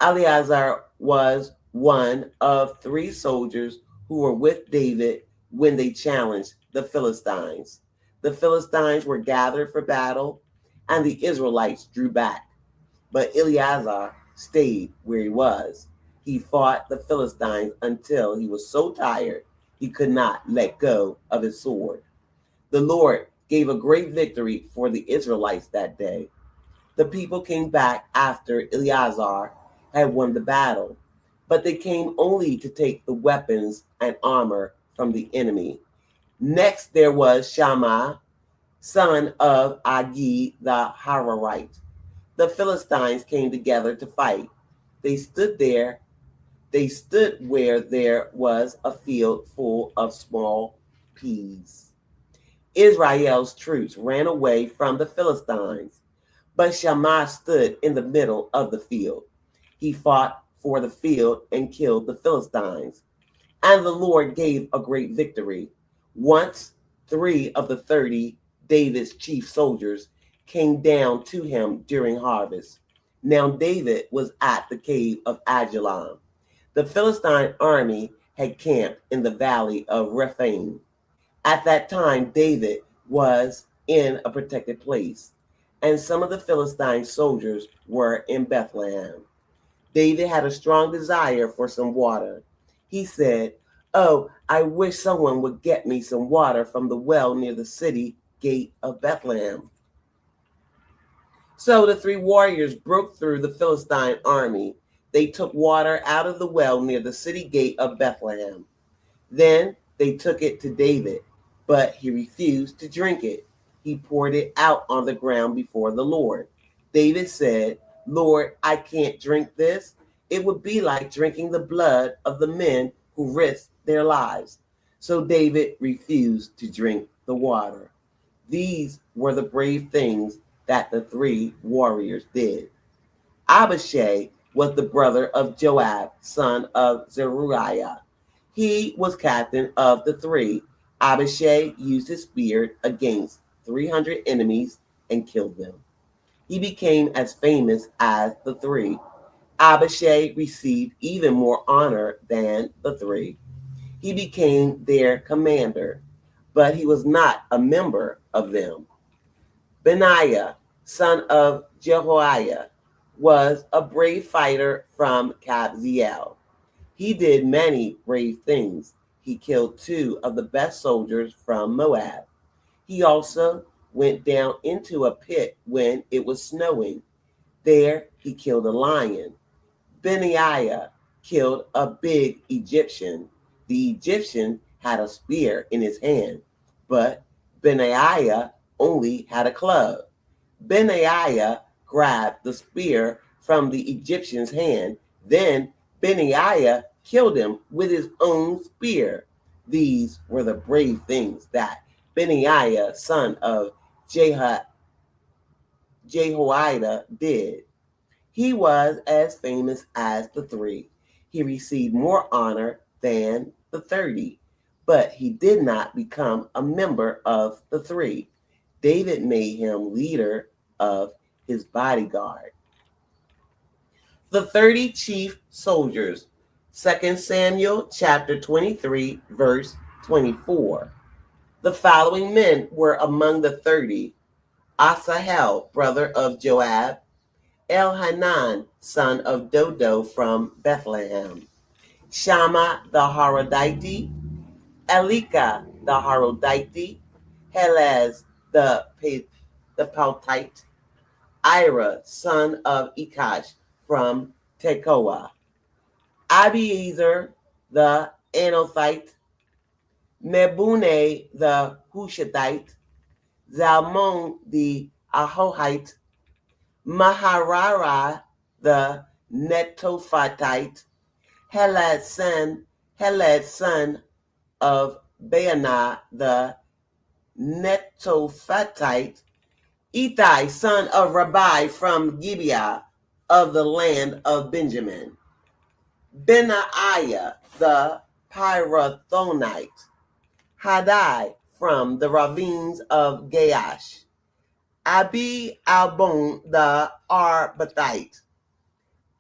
Eleazar was one of three soldiers who were with David when they challenged the Philistines. The Philistines were gathered for battle, and the Israelites drew back. But Eleazar stayed where he was. He fought the Philistines until he was so tired he could not let go of his sword. The Lord gave a great victory for the Israelites that day. The people came back after Eleazar had won the battle, but they came only to take the weapons and armor from the enemy. Next there was Shammah, son of Agi the Hararite. The Philistines came together to fight. They stood there. They stood where there was a field full of small peas. Israel's troops ran away from the Philistines, but Shammah stood in the middle of the field. He fought for the field and killed the Philistines, and the Lord gave a great victory. Once 3 of the 30 David's chief soldiers came down to him during harvest. Now David was at the cave of Adullam. The Philistine army had camped in the valley of Rephaim. At that time, David was in a protected place, and some of the Philistine soldiers were in Bethlehem. David had a strong desire for some water. He said, "Oh, I wish someone would get me some water from the well near the city gate of Bethlehem." So the 3 warriors broke through the Philistine army. They took water out of the well near the city gate of Bethlehem. Then they took it to David, but he refused to drink it. He poured it out on the ground before the Lord. David said, "Lord, I can't drink this. It would be like drinking the blood of the men who risked their lives." So David refused to drink the water. These were the brave things that the 3 warriors did. Abishai was the brother of Joab, son of Zeruiah. He was captain of the 3. Abishai used his spear against 300 enemies and killed them. He became as famous as the 3. Abishai received even more honor than the 3. He became their commander, but he was not a member of them. Benaiah, son of Jehoiada, was a brave fighter from Kabzeel. He did many brave things. He killed 2 of the best soldiers from Moab. He also went down into a pit when it was snowing. There he killed a lion. Benaiah killed a big Egyptian. The Egyptian had a spear in his hand, but Benaiah only had a club. Benaiah grabbed the spear from the Egyptian's hand. Then Benaiah killed him with his own spear. These were the brave things that Benaiah, son of Jehoiada, did. He was as famous as the three. He received more honor than the 30, but he did not become a member of the three. David made him leader of his bodyguard. The 30 chief soldiers. 2 Samuel chapter 23, verse 24. The following men were among the 30: Asahel, brother of Joab; Elhanan, son of Dodo from Bethlehem; Shammah the Harodite; Elika the Harodite; Helez the Paltite; Ira, son of Ikash from Tekoa; Abiezer the Anothite; Mebune the Hushathite; Zalmon the Ahohite; Maharara the Netophatite; Heled son of Baanah the Netophatite; Ithai, son of Rabbi from Gibeah of the land of Benjamin; Benaiah the Pirathonite; Hadai from the ravines of Gaash; Abi Albon the Arbathite;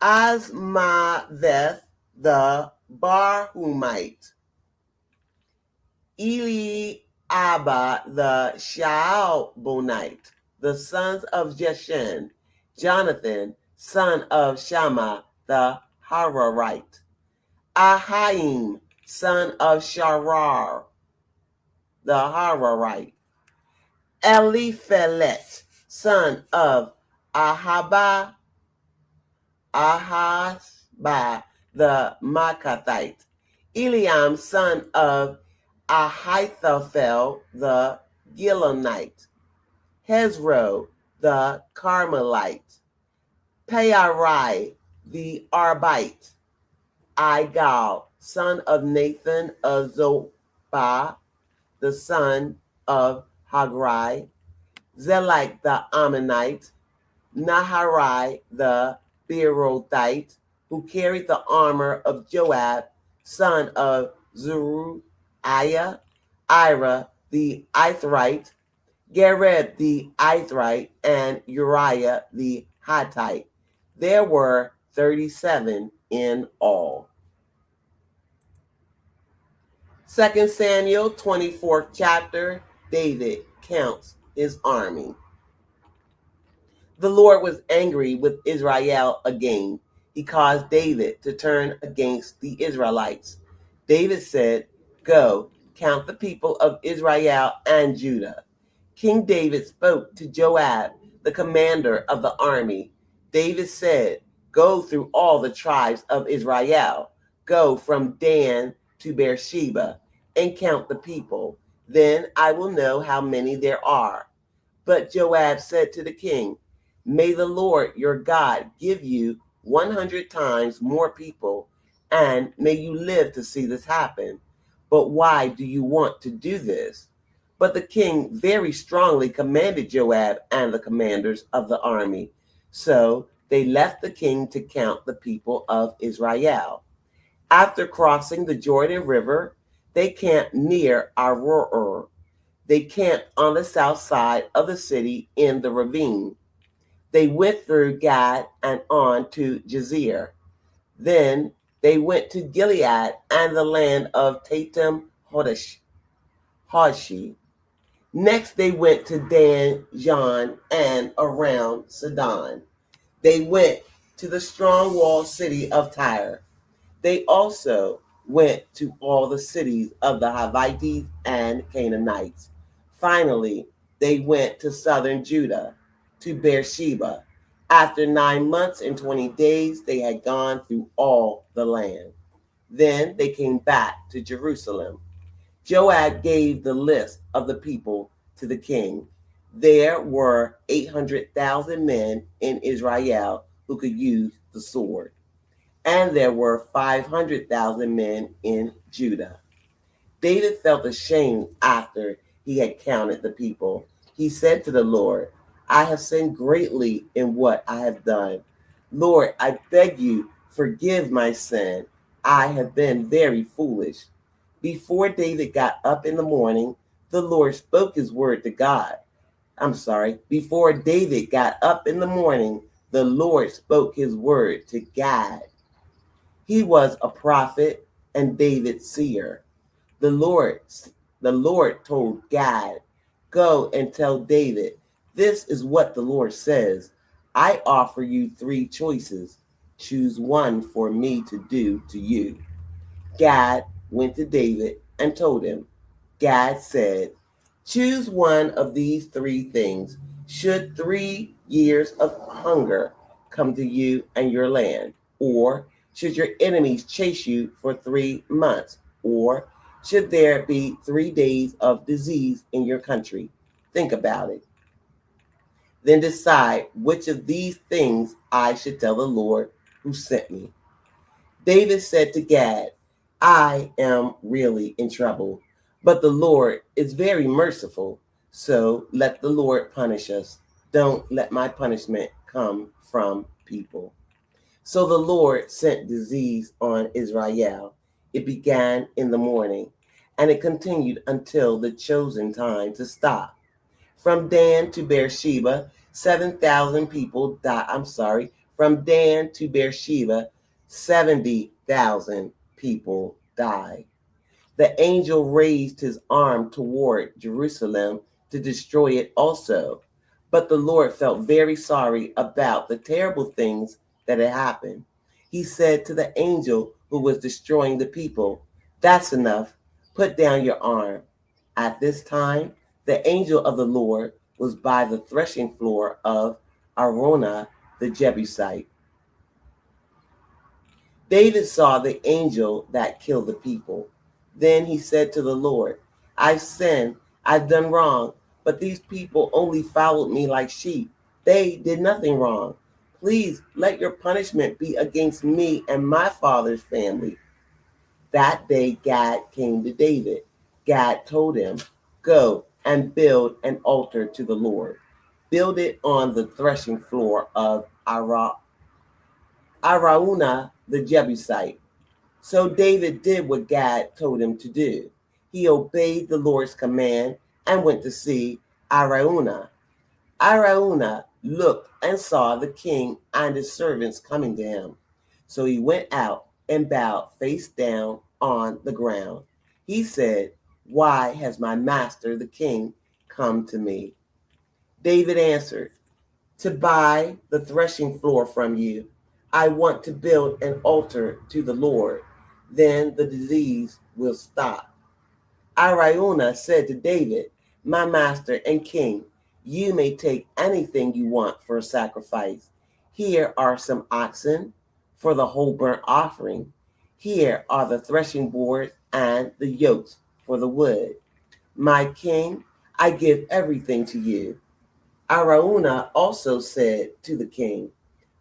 Asmaveth the Barhumite; Eliabah the Shaalbonite; the sons of Jeshen; Jonathan, son of Shammah the Hararite; Ahaim, son of Sharar the Hararite; Eliphelet, son of Ahasba the Maacathite; Eliam, son of Ahithophel the Gilonite; Hezro the Carmelite; Paarai the Arbite; Igal, son of Nathan of Zobah, the son of Hagrai; Zelite the Ammonite; Naharai the Beerothite, who carried the armor of Joab, son of Zeruiah; Ira the Ithrite; Gareb the Ithrite; and Uriah the Hittite. There were 37 in all. 2 Samuel 24th chapter. David counts his army. The Lord was angry with Israel again. He caused David to turn against the Israelites. David said, "Go, count the people of Israel and Judah." King David spoke to Joab, the commander of the army. David said, "Go through all the tribes of Israel. Go from Dan to Beersheba and count the people. Then I will know how many there are." But Joab said to the king, "May the Lord your God give you 100 times more people, and may you live to see this happen. But why do you want to do this?" But the king very strongly commanded Joab and the commanders of the army. So they left the king to count the people of Israel. After crossing the Jordan River, they camped near Aroer. They camped on the south side of the city in the ravine. They went through Gad and on to Jazer. Then they went to Gilead and the land of Tatum Hodshi. Next they went to Dan Jan and around Sidon. They went to the strong walled city of Tyre. They also went to all the cities of the Hivites and Canaanites. Finally, they went to southern Judah, to Beersheba, After 9 months and 20 days, they had gone through all the land. Then they came back to Jerusalem. Joab gave the list of the people to the king. There were 800,000 men in Israel who could use the sword, and there were 500,000 men in Judah. David felt ashamed after he had counted the people. He said to the Lord, I have sinned greatly in what I have done. Lord, I beg you, forgive my sin. I have been very foolish. Before David got up in the morning, the Lord spoke his word to God. Before David got up in the morning, the Lord spoke his word to Gad. He was a prophet and David's seer. The Lord, the Lord told Gad, go and tell David, this is what the Lord says. I offer you three choices. Choose one for me to do to you. Gad went to David and told him. Gad said, choose one of these three things. Should 3 years of hunger come to you and your land? Or should your enemies chase you for 3 months? Or should there be 3 days of disease in your country? Think about it. Then decide which of these things I should tell the Lord who sent me. David said to Gad, I am really in trouble, but the Lord is very merciful. So let the Lord punish us. Don't let my punishment come from people. So the Lord sent disease on Israel. It began in the morning, and it continued until the chosen time to stop. From Dan to Beersheba, 7,000 people died. From Dan to Beersheba, 70,000 people died. The angel raised his arm toward Jerusalem to destroy it also. But the Lord felt very sorry about the terrible things that had happened. He said to the angel who was destroying the people, that's enough. Put down your arm. At this time, the angel of the Lord was by the threshing floor of Araunah the Jebusite. David saw the angel that killed the people. Then he said to the Lord, I've sinned, I've done wrong, but these people only followed me like sheep. They did nothing wrong. Please let your punishment be against me and my father's family. That day Gad came to David. Gad told him, go and build an altar to the Lord. Build it on the threshing floor of Araunah the Jebusite. So David did what Gad told him to do. He obeyed the Lord's command and went to see Araunah. Araunah looked and saw the king and his servants coming to him. So he went out and bowed face down on the ground. He said, why has my master the king come to me? David answered, to buy the threshing floor from you. I want to build an altar to the Lord. Then the disease will stop. Araunah said to David, my master and king, you may take anything you want for a sacrifice. Here are some oxen for the whole burnt offering. Here are the threshing boards and the yokes for the wood. My king, I give everything to you. Araunah also said to the king,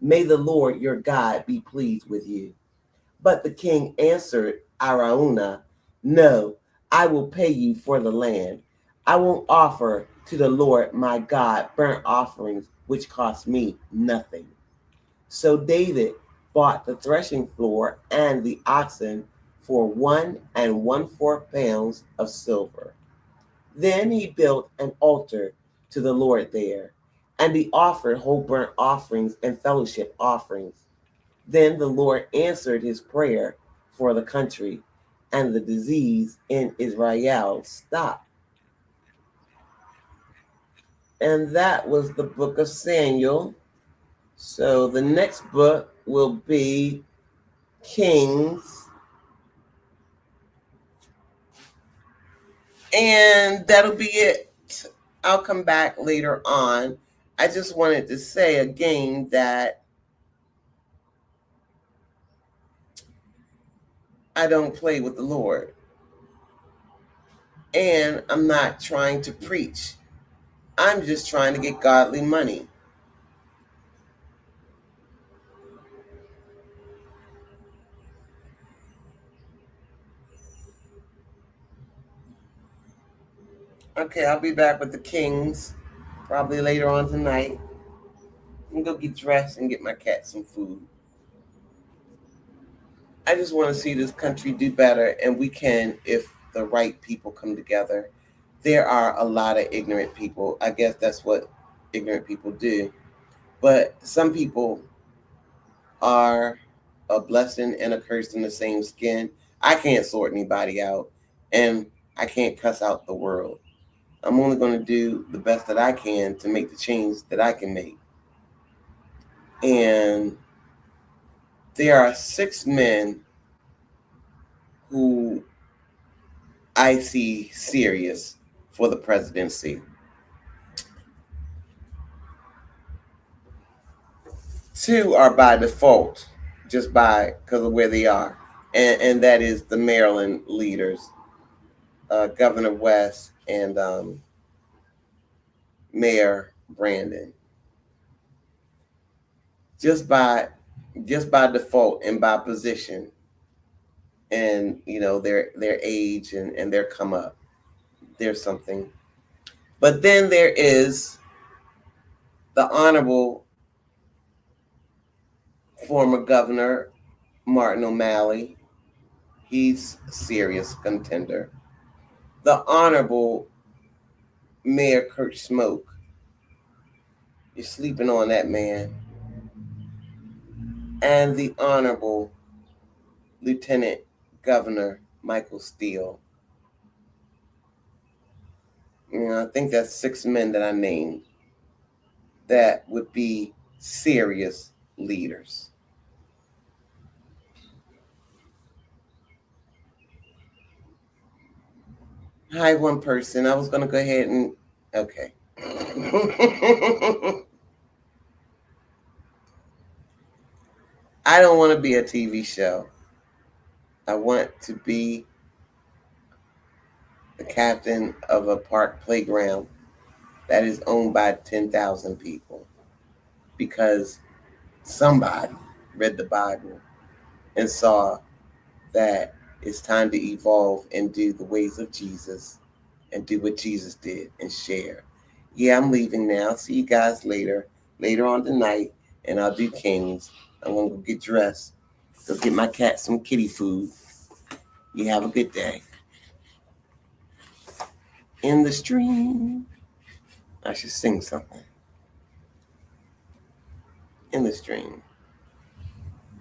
may the Lord your God be pleased with you. But the king answered Araunah, no, I will pay you for the land. I won't offer to the Lord my God burnt offerings which cost me nothing. So David bought the threshing floor and the oxen for 1¼ pounds of silver. Then he built an altar to the Lord there, and he offered whole burnt offerings and fellowship offerings. Then the Lord answered his prayer for the country, and the disease in Israel stopped. And that was the book of Samuel. So the next book will be Kings. And that'll be it. I'll come back later on I just wanted to say again that I don't play with the Lord. And I'm not trying to preach. I'm just trying to get godly money. Okay, I'll be back with the Kings probably later on tonight. I'm gonna go get dressed and get my cat some food. I just want to see this country do better, and we can if the right people come together. There are a lot of ignorant people. I guess that's what ignorant people do. But some people are a blessing and a curse in the same skin. I can't sort anybody out, and I can't cuss out the world. I'm only going to do the best that I can to make the change that I can make. And there are 6 men who I see serious for the presidency. 2 are by default, just by because of where they are, and that is the Maryland leaders, Governor West and Mayor Brandon. Just by default and by position, and their age and their come up, there's something. But then there is the Honorable former Governor Martin O'Malley. He's a serious contender. The Honorable Mayor Kurt Smoke. You're sleeping on that man. And the Honorable Lieutenant Governor Michael Steele. I think that's 6 men that I named that would be serious leaders. Hi, one person. I was going to go ahead and... Okay. I don't want to be a TV show. I want to be the captain of a park playground that is owned by 10,000 people because somebody read the Bible and saw that it's time to evolve and do the ways of Jesus and do what Jesus did and share. Yeah, I'm leaving now. See you guys later on tonight, and I'll do Kings. I'm going to go get dressed, go get my cat some kitty food. You have a good day. In the stream. I should sing something. In the stream.